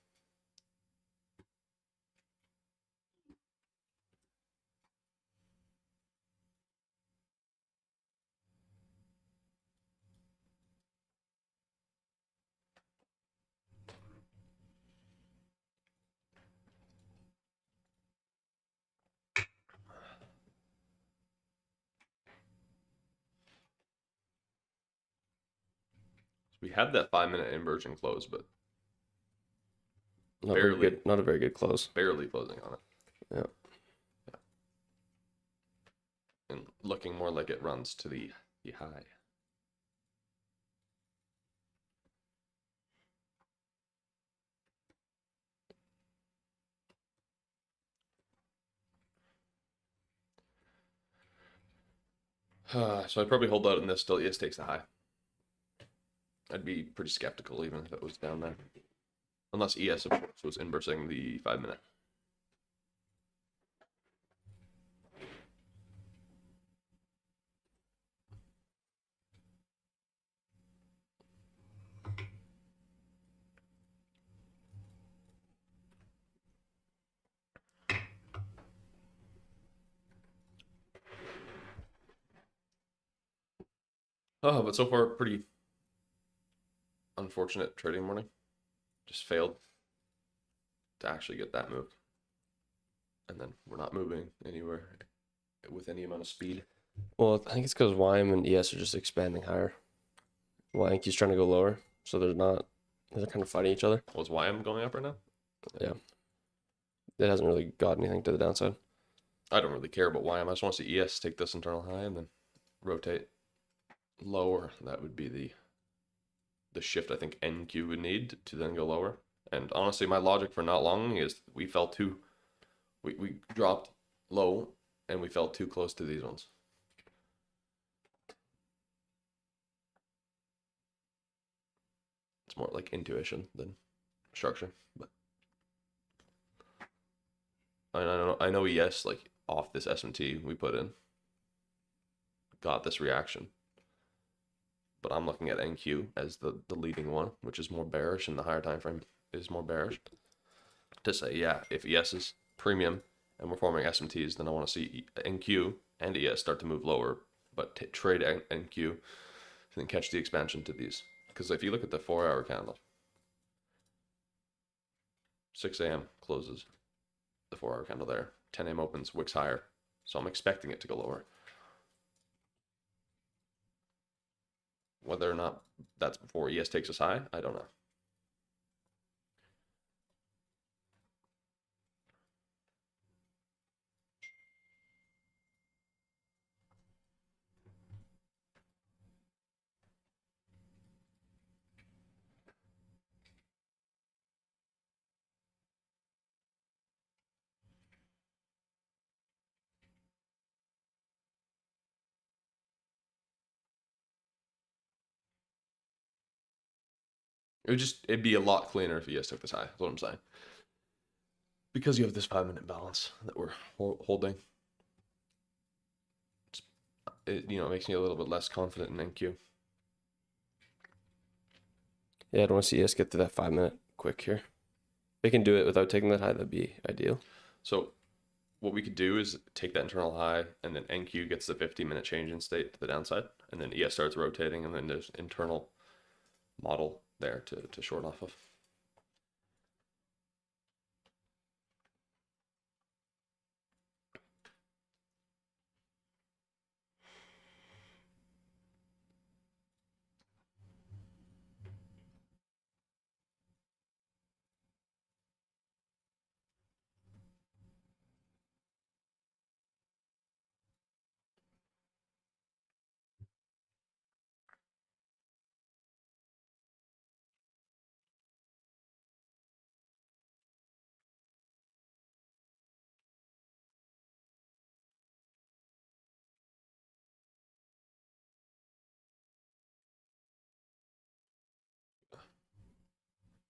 We had that 5-minute inversion close, but Not very barely. good. Not a very good close. Barely closing on it. Yeah. And looking more like it runs to the high. So I'd probably hold out in this till ES takes the high. I'd be pretty skeptical even if it was down there. Unless ES, of course, was inversing the 5-minute. Oh, but so far, pretty unfortunate trading morning. Just failed to actually get that moved. And then we're not moving anywhere with any amount of speed. Well, I think it's because YM and ES are just expanding higher. YM's trying to go lower, so they're not. They're kind of fighting each other. Was YM going up right now? Yeah. It hasn't really got anything to the downside. I don't really care about YM. I just want to see ES take this internal high and then rotate lower. That would be the shift I think NQ would need to then go lower. And honestly, my logic for not longing is we fell too. We dropped low and we fell too close to these ones. It's more like intuition than structure, but I know ES like off this SMT we put in got this reaction, but I'm looking at NQ as the leading one, which is more bearish, and the higher time frame is more bearish. To say, yeah, if ES is premium and we're forming SMTs, then I want to see NQ and ES start to move lower, but trade NQ and then catch the expansion to these. Because if you look at the 4-hour candle, 6 a.m. closes the 4-hour candle there, 10 a.m. opens, wicks higher, so I'm expecting it to go lower. Whether or not that's before ES takes us high, I don't know. It'd be a lot cleaner if ES took this high. That's what I'm saying. Because you have this 5-minute balance that we're holding. It makes me a little bit less confident in NQ. Yeah, I don't want to see ES get to that 5-minute quick here. They can do it without taking that high. That'd be ideal. So what we could do is take that internal high, and then NQ gets the 15-minute change in state to the downside, and then ES starts rotating, and then there's internal model there to short off of.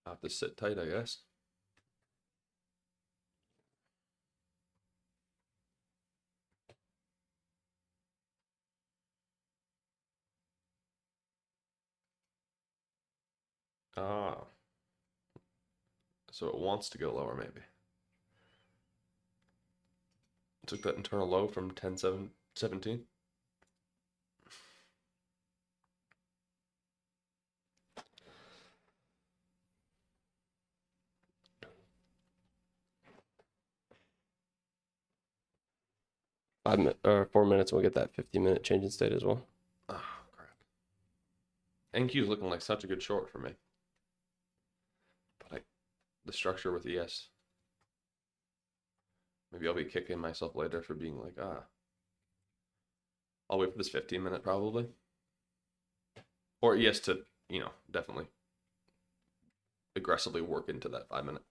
I have to sit tight, I guess. Ah. So it wants to go lower, maybe. Took that internal low from 10.17. Five minutes or 4 minutes, and we'll get that 15-minute change in state as well. Oh, crap. NQ is looking like such a good short for me. But the structure with ES. Maybe I'll be kicking myself later for being like, I'll wait for this 15-minute probably. Or ES to, definitely aggressively work into that 5-minute.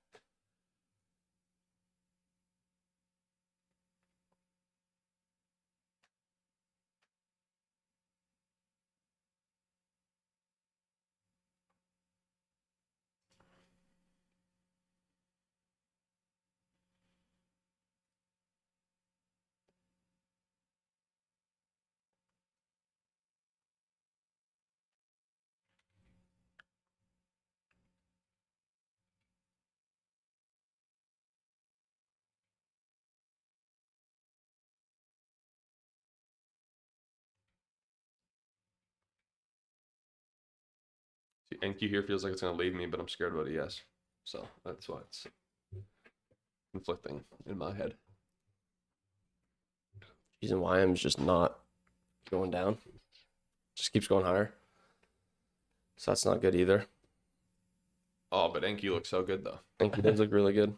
See, NQ here feels like it's going to leave me, but I'm scared about ES. So that's why it's conflicting in my head. Reason YM's just not going down. Just keeps going higher. So that's not good either. Oh, but NQ looks so good, though. NQ does look really good.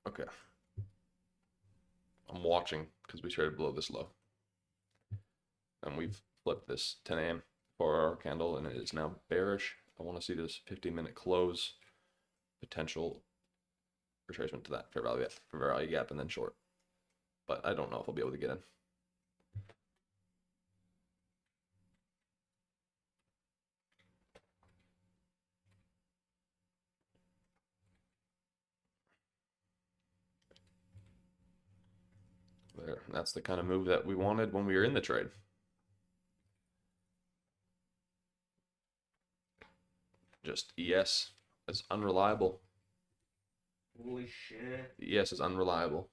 Okay. I'm watching because we traded below this low. And we've flipped this 10 a.m. 4-hour candle, and it is now bearish. I want to see this 15-minute close, potential retracement to that fair value gap, and then short. But I don't know if I'll be able to get in. There, that's the kind of move that we wanted when we were in the trade. Just ES is unreliable. Holy shit. ES is unreliable.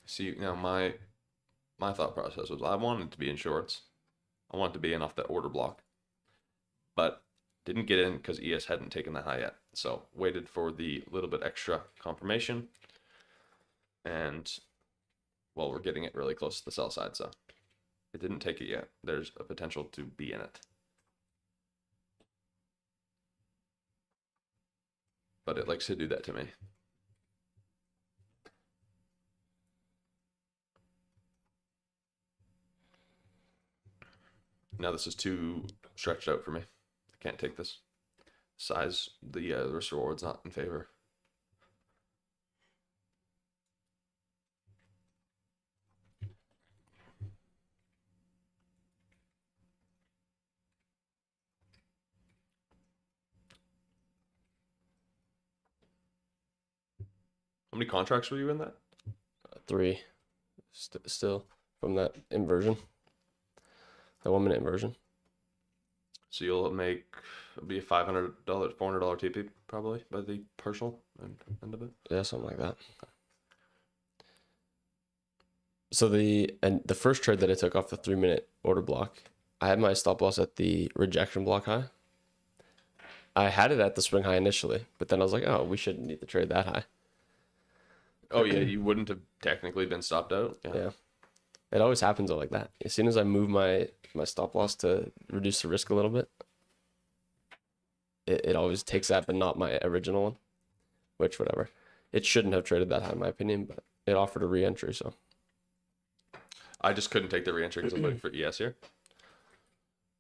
See, now my thought process was I wanted to be in shorts. I wanted to be in off that order block. But didn't get in because ES hadn't taken that high yet. So waited for the little bit extra confirmation. And, well, we're getting it really close to the sell side, so it didn't take it yet. There's a potential to be in it. But it likes to do that to me. Now this is too stretched out for me. I can't take this. Size, the risk reward's not in favor. How many contracts were you in that? 3 still from that inversion, that 1 minute inversion. So you'll make, it'll be a $500, $400 TP probably by the partial end of it. Yeah, something like that. So the first trade that I took off the 3 minute order block, I had my stop loss at the rejection block high. I had it at the swing high initially, but then I was like, oh, we shouldn't need to trade that high. Oh yeah, you wouldn't have technically been stopped out. Yeah. It always happens like that. As soon as I move my stop loss to reduce the risk a little bit, it always takes that, but not my original one, which whatever. It shouldn't have traded that high in my opinion, but it offered a re-entry, so. I just couldn't take the re-entry because I'm looking for ES here,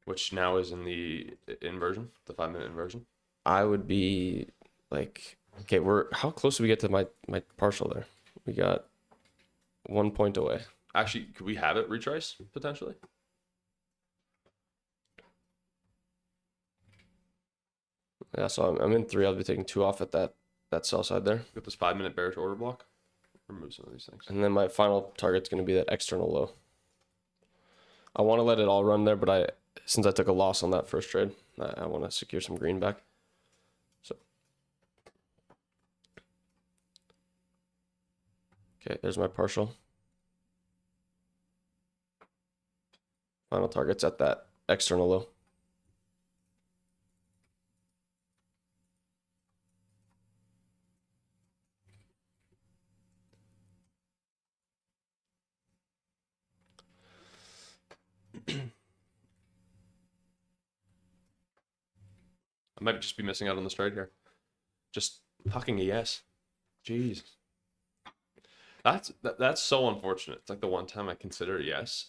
which now is in the inversion, the 5 minute inversion. I would be like, okay, how close do we get to my partial there? We got 1 point away. Actually, could we have it retrace potentially? Yeah, so I'm in 3. I'll be taking 2 off at that sell side there. Got this 5 minute bearish order block. Remove some of these things. And then my final target's going to be that external low. I want to let it all run there, but since I took a loss on that first trade, I want to secure some green back. So, okay, there's my partial. Final target's at that external low. I might just be missing out on this trade here. Just fucking ES. Jeez. That's so unfortunate. It's like the one time I consider yes.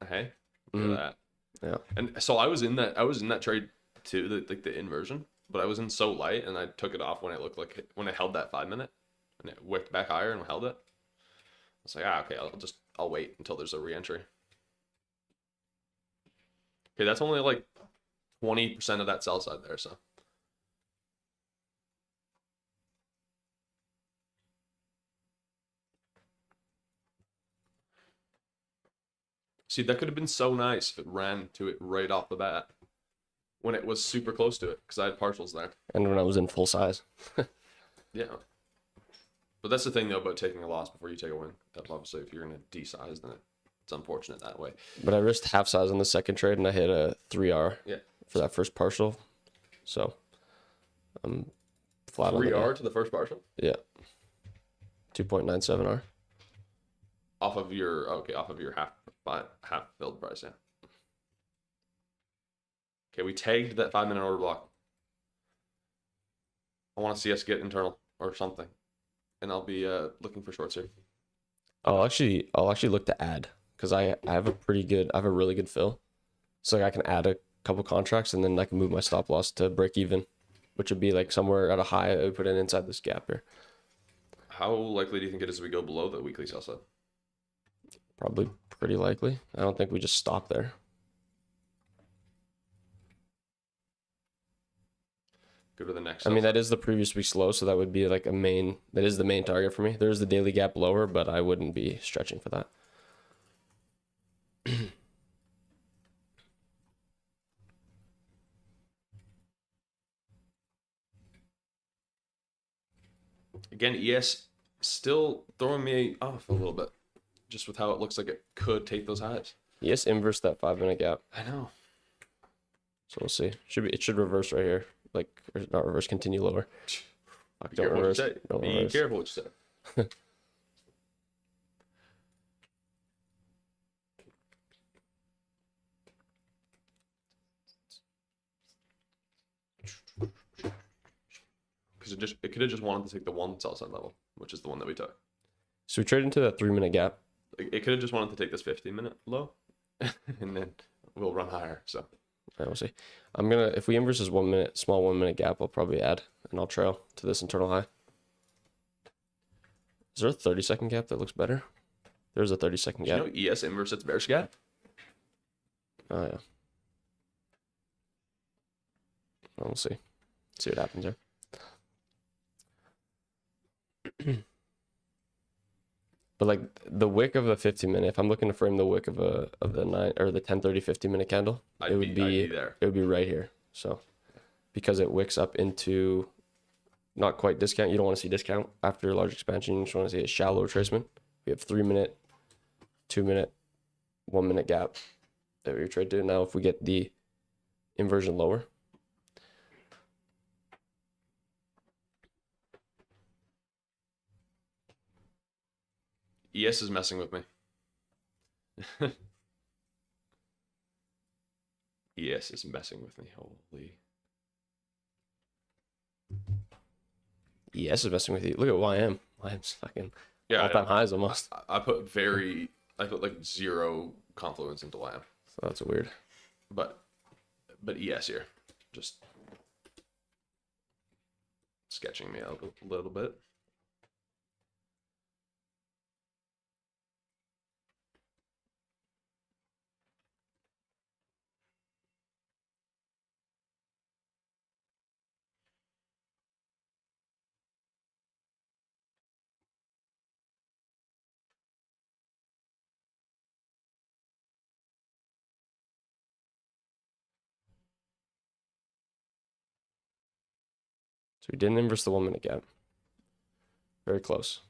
Hey, look at that. Yeah. And so I was in that trade too, the inversion, but I was in so light and I took it off when it looked like when it held that 5 minute and it whipped back higher and held it. I was like, okay, I'll wait until there's a re-entry. Okay, that's only like 20% of that sell side there, so. See, that could have been so nice if it ran to it right off the bat when it was super close to it, because I had partials there. And when I was in full size. Yeah. But that's the thing, though, about taking a loss before you take a win. Obviously, if you're in a D size, then it's unfortunate that way. But I risked half size on the second trade, and I hit a 3R for that first partial. So I'm flat on 3R to the first partial? Yeah. 2.97R. Off of your half filled price, yeah. Okay, we tagged that 5 minute order block. I want to see us get internal or something, and I'll be looking for shorts here. I'll actually look to add because I have a really good fill, so like I can add a couple contracts and then I can move my stop loss to break even, which would be like somewhere at a high. I would put it inside this gap here. How likely do you think it is we go below the weekly sell side? Probably pretty likely. I don't think we just stop there. Go to the next. I mean, that is the previous week's low, so that would be like that is the main target for me. There's the daily gap lower, but I wouldn't be stretching for that. Again, ES still throwing me off a little bit, just with how it looks like it could take those highs. Yes, inverse that 5 minute gap. I know. So we'll see. It should reverse right here. Like, or not reverse, continue lower. Be careful what you say. Be careful what you say. Because it could have just wanted to take the one sell side level, which is the one that we took. So we trade into that 3 minute gap. It could have just wanted to take this 15 minute low, and then we'll run higher. So Yeah, we'll see. If we inverse this 1 minute, small 1 minute gap, I'll probably add and I'll trail to this internal high. Is there a 30-second gap that looks better? There's a 30-second do you gap. know ES inverse its bearish gap? Oh, yeah. Well, we'll see. See what happens there. But like the wick of a 50-minute, if I'm looking to frame the wick of the 9 or the 10:30 50-minute candle, I'd it would be there. It would be right here. So because it wicks up into not quite discount, you don't want to see discount after a large expansion. You just want to see a shallow retracement. We have 3-minute, 2-minute, 1-minute gap that we trade to. Now if we get the inversion lower, ES is messing with me. ES is messing with me. Holy. ES is messing with you. Look at YM. YM's fucking Yeah, all-time highs almost. I put like 0 confluence into YM. So that's weird. But ES here, just sketching me out a little bit. So we didn't inverse the 1-minute gap. Very close.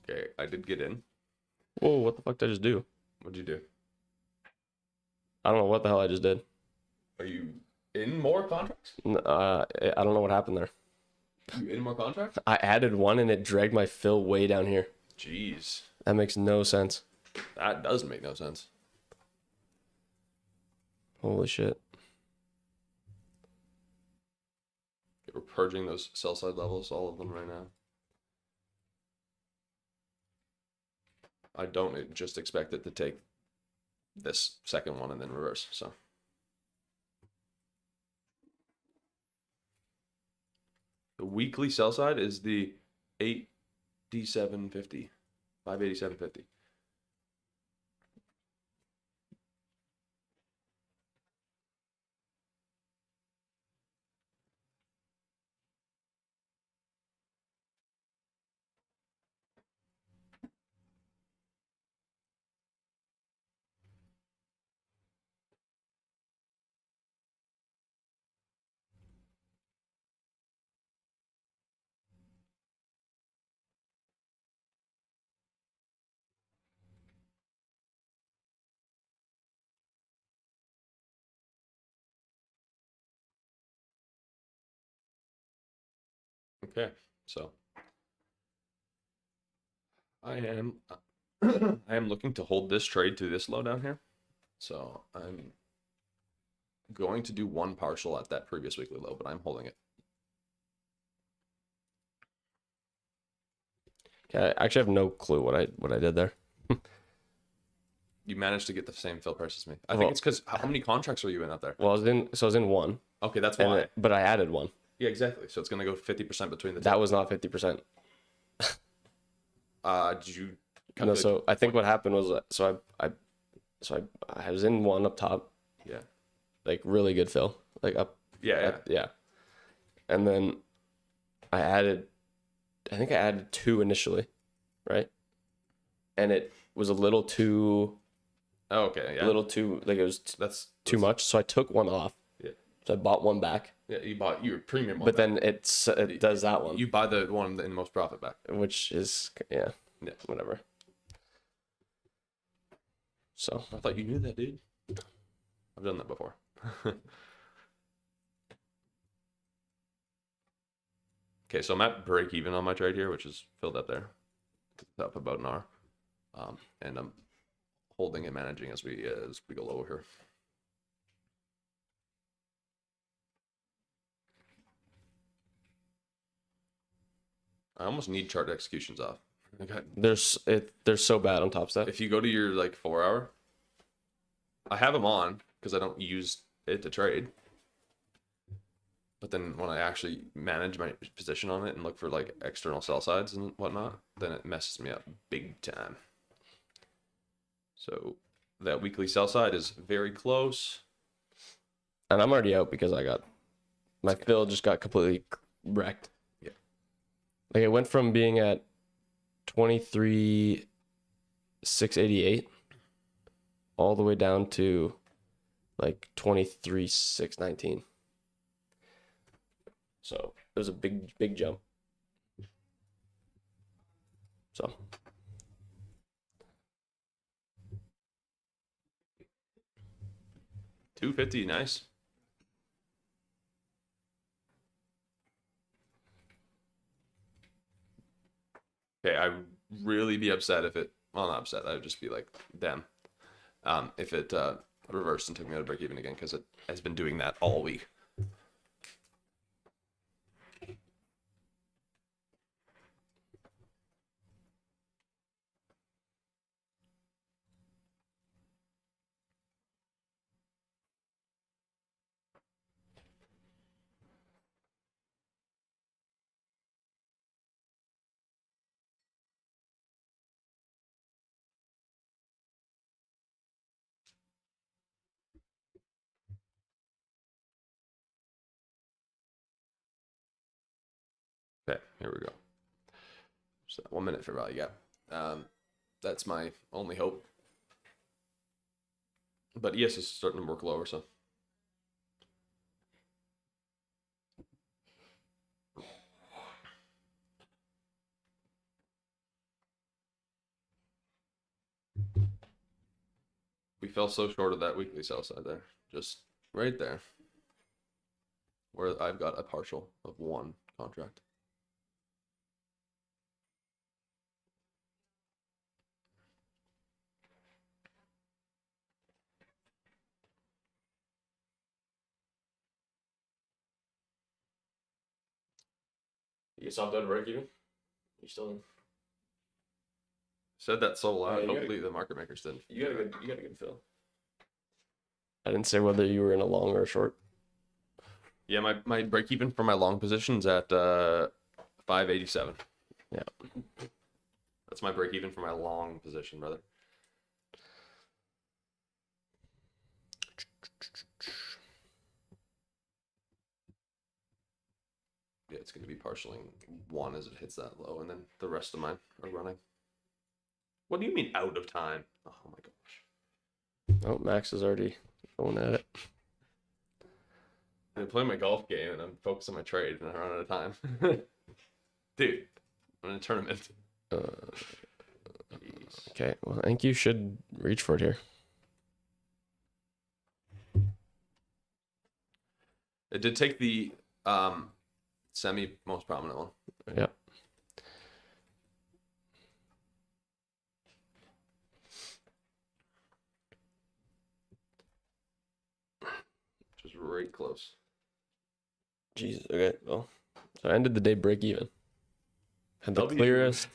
Okay, I did get in. Whoa, what the fuck did I just do? What'd you do? I don't know what the hell I just did. Are you in more contracts? I don't know what happened there. You in more contracts? I added one and it dragged my fill way down here. Jeez, That makes no sense. that does make no sense. Holy shit. We're purging those sell side levels, all of them right now. I don't just expect it to take this second one and then reverse. So the weekly sell side is the 8D750, 587.50. Okay, so I am I am looking to hold this trade to this low down here. So I'm going to do one partial at that previous weekly low, but I'm holding it. Okay, I actually have no clue what I did there. You managed to get the same fill price as me. I think Well- it's because how many contracts are you in out there? Well, I was in one, Okay, that's and why. but I added one. Yeah, exactly. So it's gonna go 50% between the two. That was not 50%. Did you? No, calculate so I think what happened was I was in one up top, Yeah. like really good fill, like up Yeah. yeah. And then I think I added 2 initially, right? And it was a little too, Oh, okay. Yeah. a little too, like it was That's too much. So I took one off. Yeah. So I bought one back, Yeah. You bought your premium one. but back. then it does that one, You buy the one in most profit back. which is, yeah, Yeah. whatever. So I thought you knew that, dude. I've done that before. Okay, so I'm at break even on my trade here, which is filled up there. It's up about an hour. And I'm holding and managing as we go lower here. I almost need chart executions off. Okay. They're so bad on Top Step. If you go to your like 4 hour, I have them on because I don't use it to trade. But then when I actually manage my position on it and look for like external sell sides and whatnot, then it messes me up big time. So that weekly sell side is very close. And I'm already out because my fill just got completely wrecked. Yeah. Like it went from being at 23,688 all the way down to like 23,619. So it was a big jump. So 250, nice. Okay, I would really be upset if it, well, not upset, I would just be like, damn. If it reversed and took me out of break even again, because it has been doing that all week. Okay, here we go. So 1 minute for value gap. That's my only hope. But ES is starting to work lower, so. We fell so short of that weekly sell side there. Just right there. Where I've got a partial of one contract. you stopped at break even? You still in? Said that so loud. Yeah, you Hopefully the market makers didn't. You got a good fill. I didn't say whether you were in a long or a short. Yeah, my break even for my long position's at 587. Yeah. That's my break even for my long position, brother. Yeah, it's going to be partialing one as it hits that low, and then the rest of mine are running. What do you mean out of time? Oh my gosh. Oh, Max is already going at it. I'm playing my golf game and I'm focused on my trade and I run out of time. Dude, I'm in a tournament. Okay, well, I think you should reach for it here. It did take the semi most prominent one. Yep. Which was right close. Jesus. Okay. Well, so I ended the day break even. Had the W. clearest.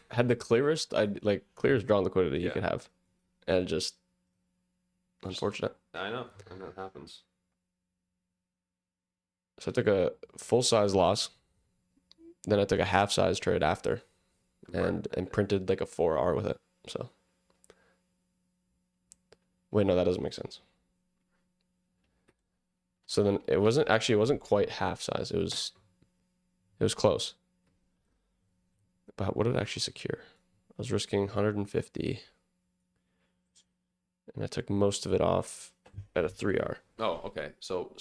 I like clearest drawn liquidity you Yeah. could have, and just unfortunate. I know. And that happens. So I took a full size loss. Then I took a half size trade after, and printed like a 4R with it. So wait, no, that doesn't make sense. So then it wasn't quite half size. It was close. But what did I actually secure? I was risking 150, and I took most of it off at a 3R. Oh, okay. So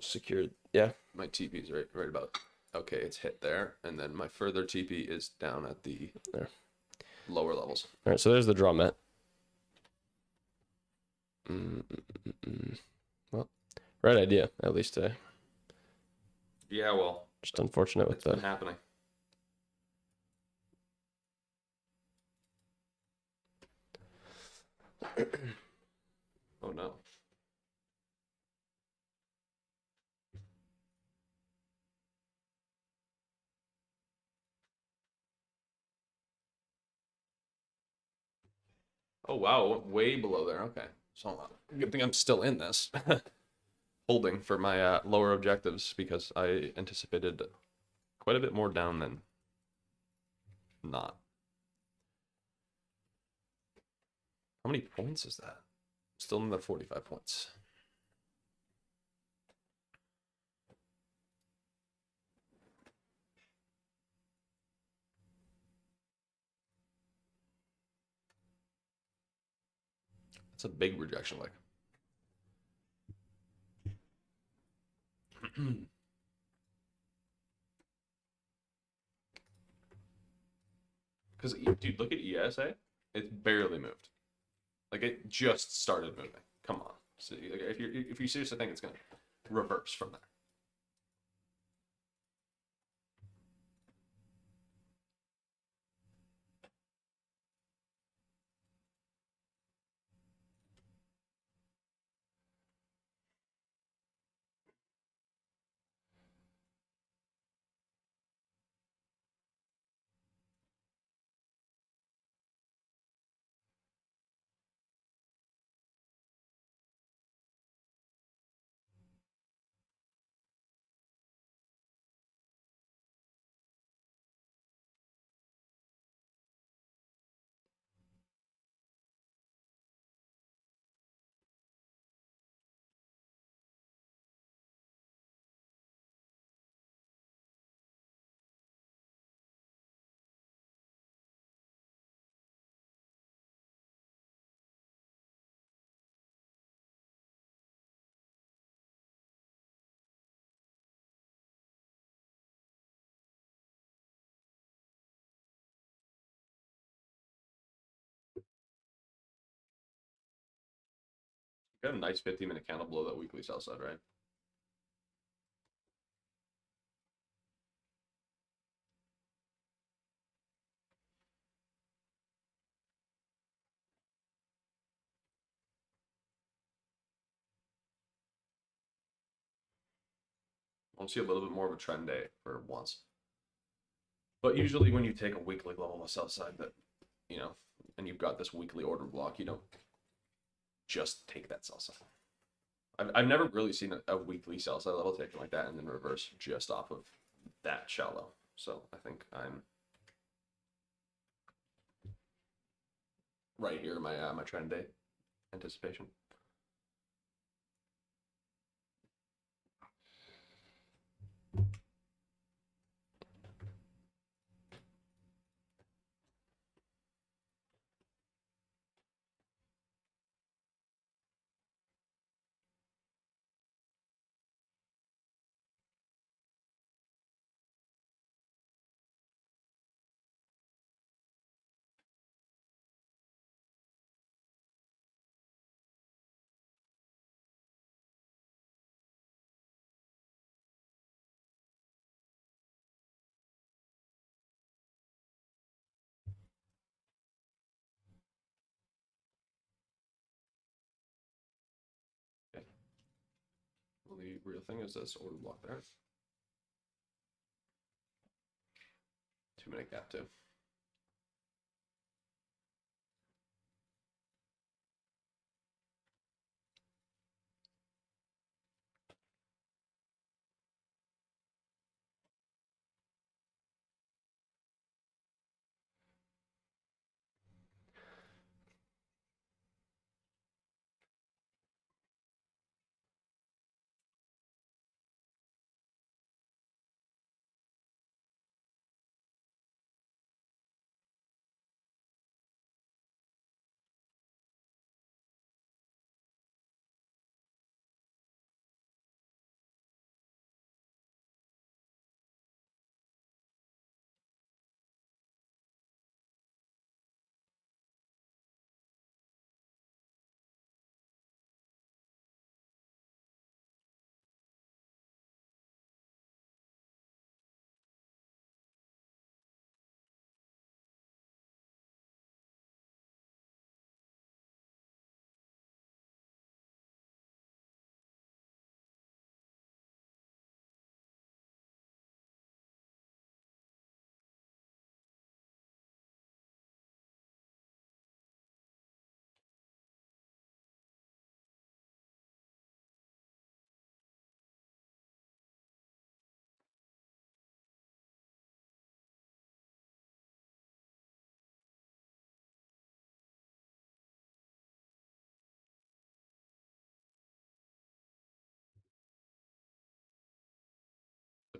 Secured, yeah. my TP is right about. Okay, it's hit there, and then my further TP is down at the There. lower levels. All right, so there's the draw met. Well, right idea at least today. Yeah, well, Just unfortunate with it's been the. happening. Oh no. Oh wow, went way below there. Okay, so good thing I'm still in this, holding for my lower objectives because I anticipated quite a bit more down than not. How many points is that? Still in the 45 points. That's a big rejection leg. Because, dude, look at ESA. It's barely moved. Like, it just started moving. Come on. So, like, if you seriously think it's going to reverse from there. Got a nice 15-minute candle below that weekly sell side, right? I want to see a little bit more of a trend day for once. But usually when you take a weekly level on the sell side that, and you've got this weekly order block, you don't just take that sell side. I've never really seen a weekly sell side level taken like that and then reverse just off of that shallow. So I think I'm right here in my trend day anticipation. Okay. Well, the real thing is this order block there. 2-minute gap too.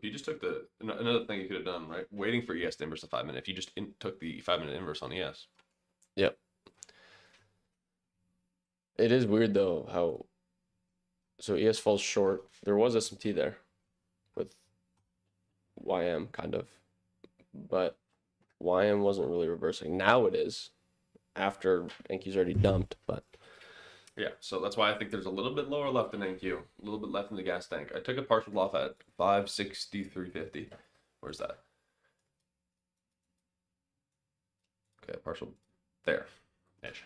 If you just took another thing you could have done, right? Waiting for ES to inverse the 5 minute. If you just took the 5 minute inverse on ES. Yep. It is weird though how. So ES falls short. There was SMT there, with YM kind of, but YM wasn't really reversing. Now it is, after NQ's already dumped. But Yeah, so that's why I think there's a little bit lower left in NQ, a little bit left in the gas tank. I took a partial off at 563.50. Where's that? Okay, partial there, ish.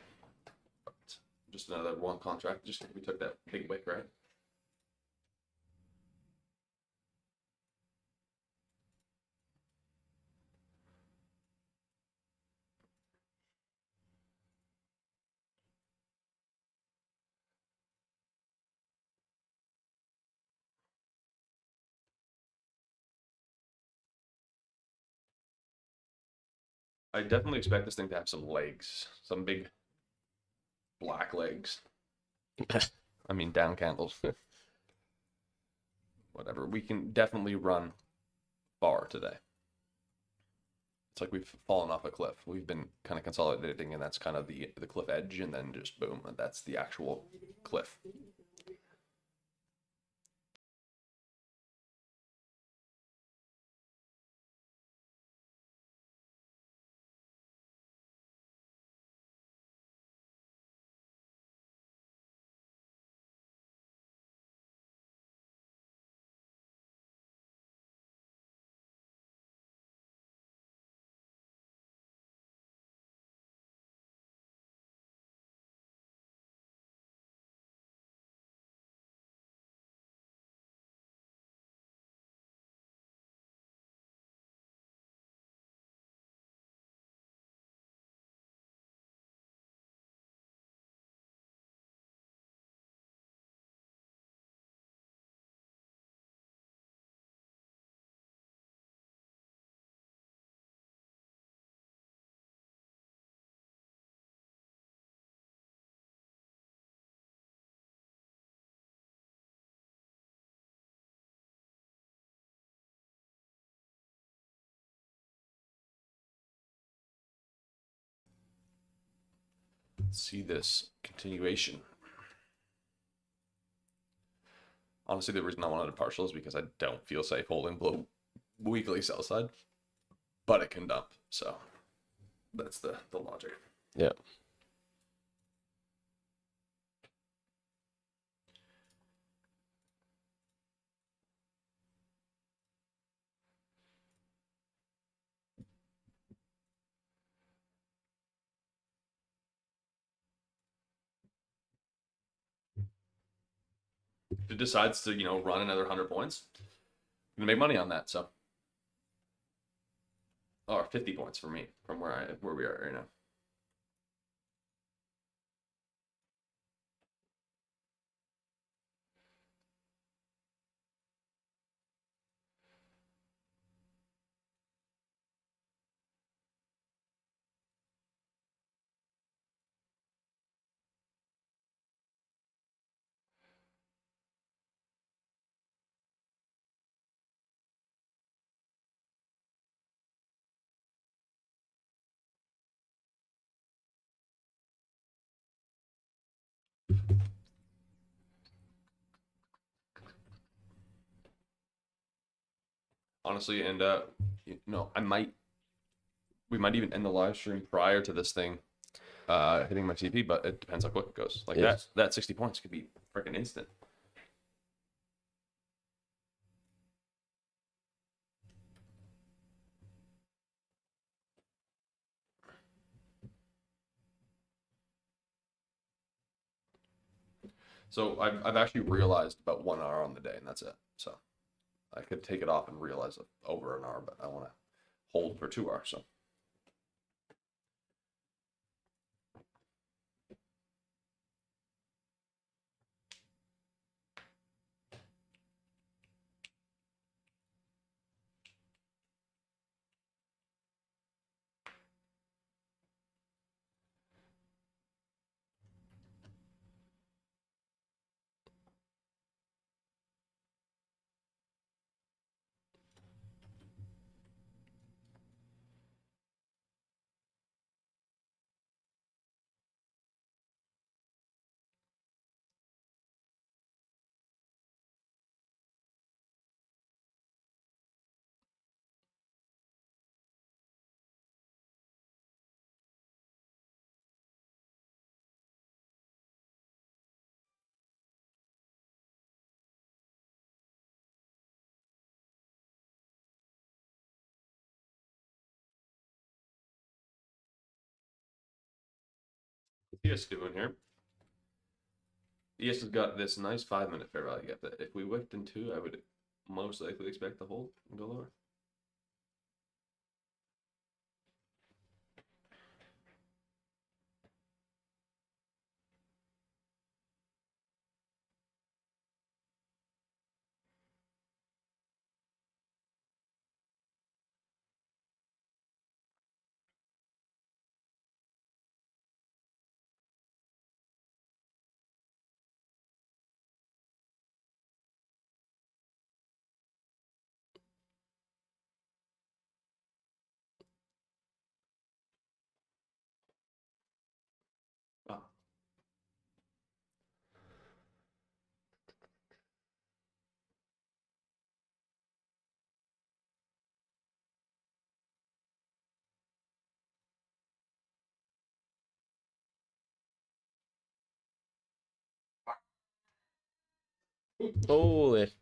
Just another one contract. Just we took that big wick, right? I definitely expect this thing to have some legs, some big black legs. I mean, down candles. Whatever. We can definitely run far today. It's like we've fallen off a cliff. We've been kind of consolidating, and that's kind of the cliff edge, and then just boom, and that's the actual cliff. See this continuation. Honestly, the reason I wanted a partial is because I don't feel safe holding below weekly sell side, but it can dump. So that's the logic. yeah. If it decides to, run another 100 points, I'm gonna make money on that. So, or 50 points for me from where we are right now. Honestly, and we might even end the live stream prior to this thing hitting my TP, but it depends how quick it goes. Like Yes. that 60 points could be freaking instant. So I've actually realized about 1 hour on the day, and that's it. So I could take it off and realize it over an hour, but I want to hold for 2 hours. So ES doing here? ES has got this nice 5-minute fair value gap that if we whipped in 2, I would most likely expect to hold and go lower. Ah. Holy.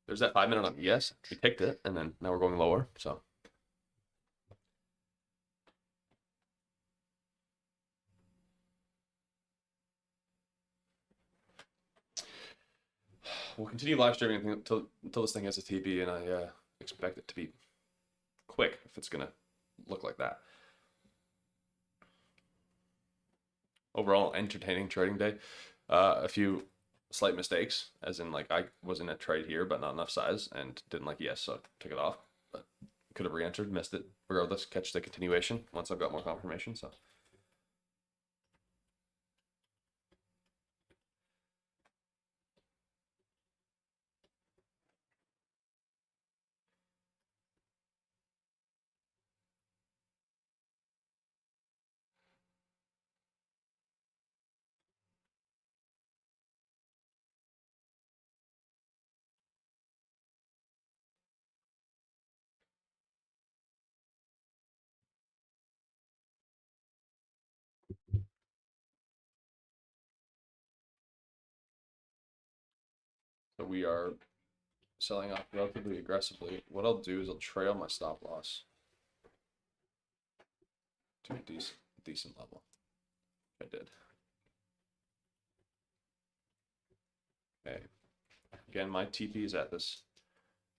There's that 5-minute on ES. We ticked it, and then now we're going lower. So we'll continue live streaming until this thing has a TP, and I expect it to be quick if it's gonna look like that. Overall, entertaining trading day. A few slight mistakes, as in like I was in a trade here, but not enough size, and didn't like ES, so took it off. But could have re-entered, missed it. Regardless, catch the continuation once I've got more confirmation. So. So we are selling off relatively aggressively. What I'll do is I'll trail my stop loss to a decent level. I did. Okay. Again, my TP is at this.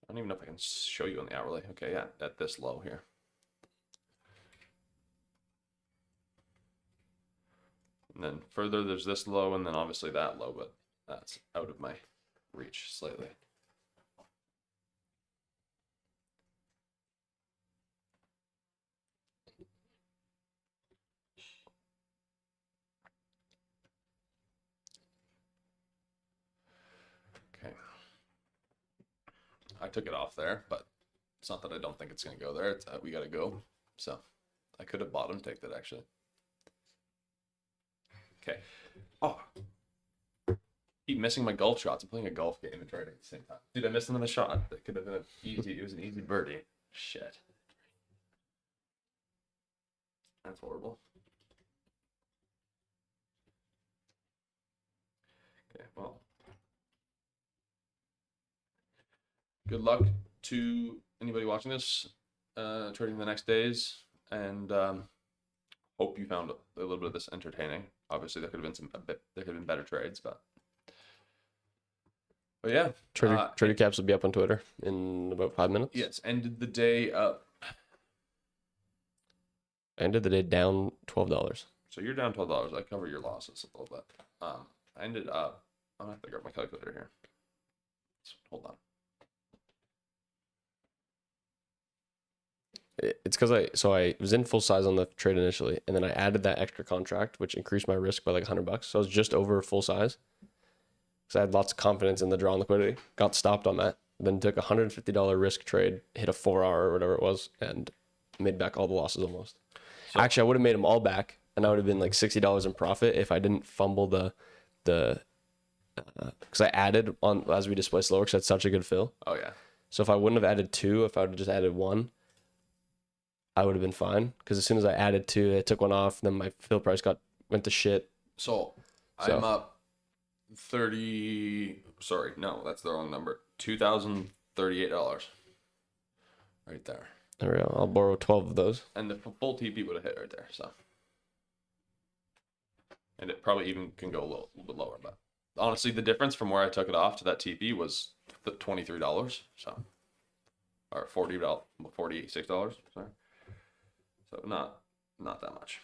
I don't even know if I can show you on the hourly. Okay, yeah, at this low here. And then further, there's this low, and then obviously that low, but that's out of my reach slightly. Okay. I took it off there, but it's not that I don't think it's going to go there. It's we got to go. So I could have bottom ticked it actually. Okay. Oh. keep missing my golf shots. I'm playing a golf game and trading at the same time. Dude, I missed another shot. That could have been easy. It was an easy birdie. Shit. That's horrible. Okay, well. Good luck to anybody watching this, trading the next days, and hope you found a little bit of this entertaining. Obviously, there could have been there could have been better trades, but yeah. Trader caps will be up on Twitter in about 5 minutes. Yes, ended the day up. Ended the day down $12. So you're down $12. I cover your losses a little bit. I ended up. I'm gonna have to grab my calculator here. Hold on. It's because I was in full size on the trade initially, and then I added that extra contract, which increased my risk by like $100. So I was just over full size. So I had lots of confidence in the draw and liquidity. Got stopped on that. Then took a $150 risk trade, hit a 4 hour or whatever it was, and made back all the losses almost. So, actually, I would have made them all back, and I would have been like $60 in profit if I didn't fumble the because I added on as we display slower because that's such a good fill. Oh yeah. So if I wouldn't have added 2, if I would have just added 1, I would have been fine. Because as soon as I added 2, I took 1 off, then my fill price went to shit. So I'm up 30. Sorry, no, that's the wrong number. $2,038. Right there. There we go. I'll borrow 12 of those. And the full TP would have hit right there. So, and it probably even can go a little bit lower, but honestly, the difference from where I took it off to that TP was $23. So, or $46. Sorry. So not that much.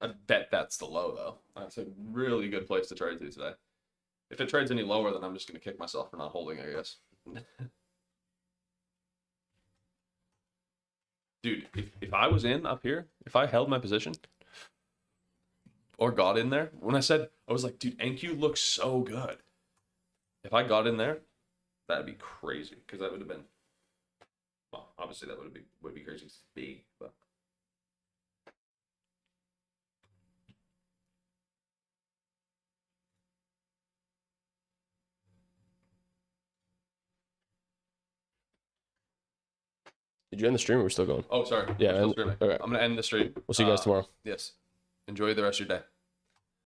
I bet that's the low though. That's a really good place to trade to today. If it trades any lower, then I'm just gonna kick myself for not holding, I guess. Dude, if I was in up here, if I held my position or got in there, when I was like, dude, NQ looks so good. If I got in there, that'd be crazy because that would have been, well, obviously that would be crazy. It's big, but. Did you end the stream or are we still going? Oh, sorry. Yeah. We're still streaming. Okay. I'm going to end the stream. We'll see you guys tomorrow. Yes. Enjoy the rest of your day.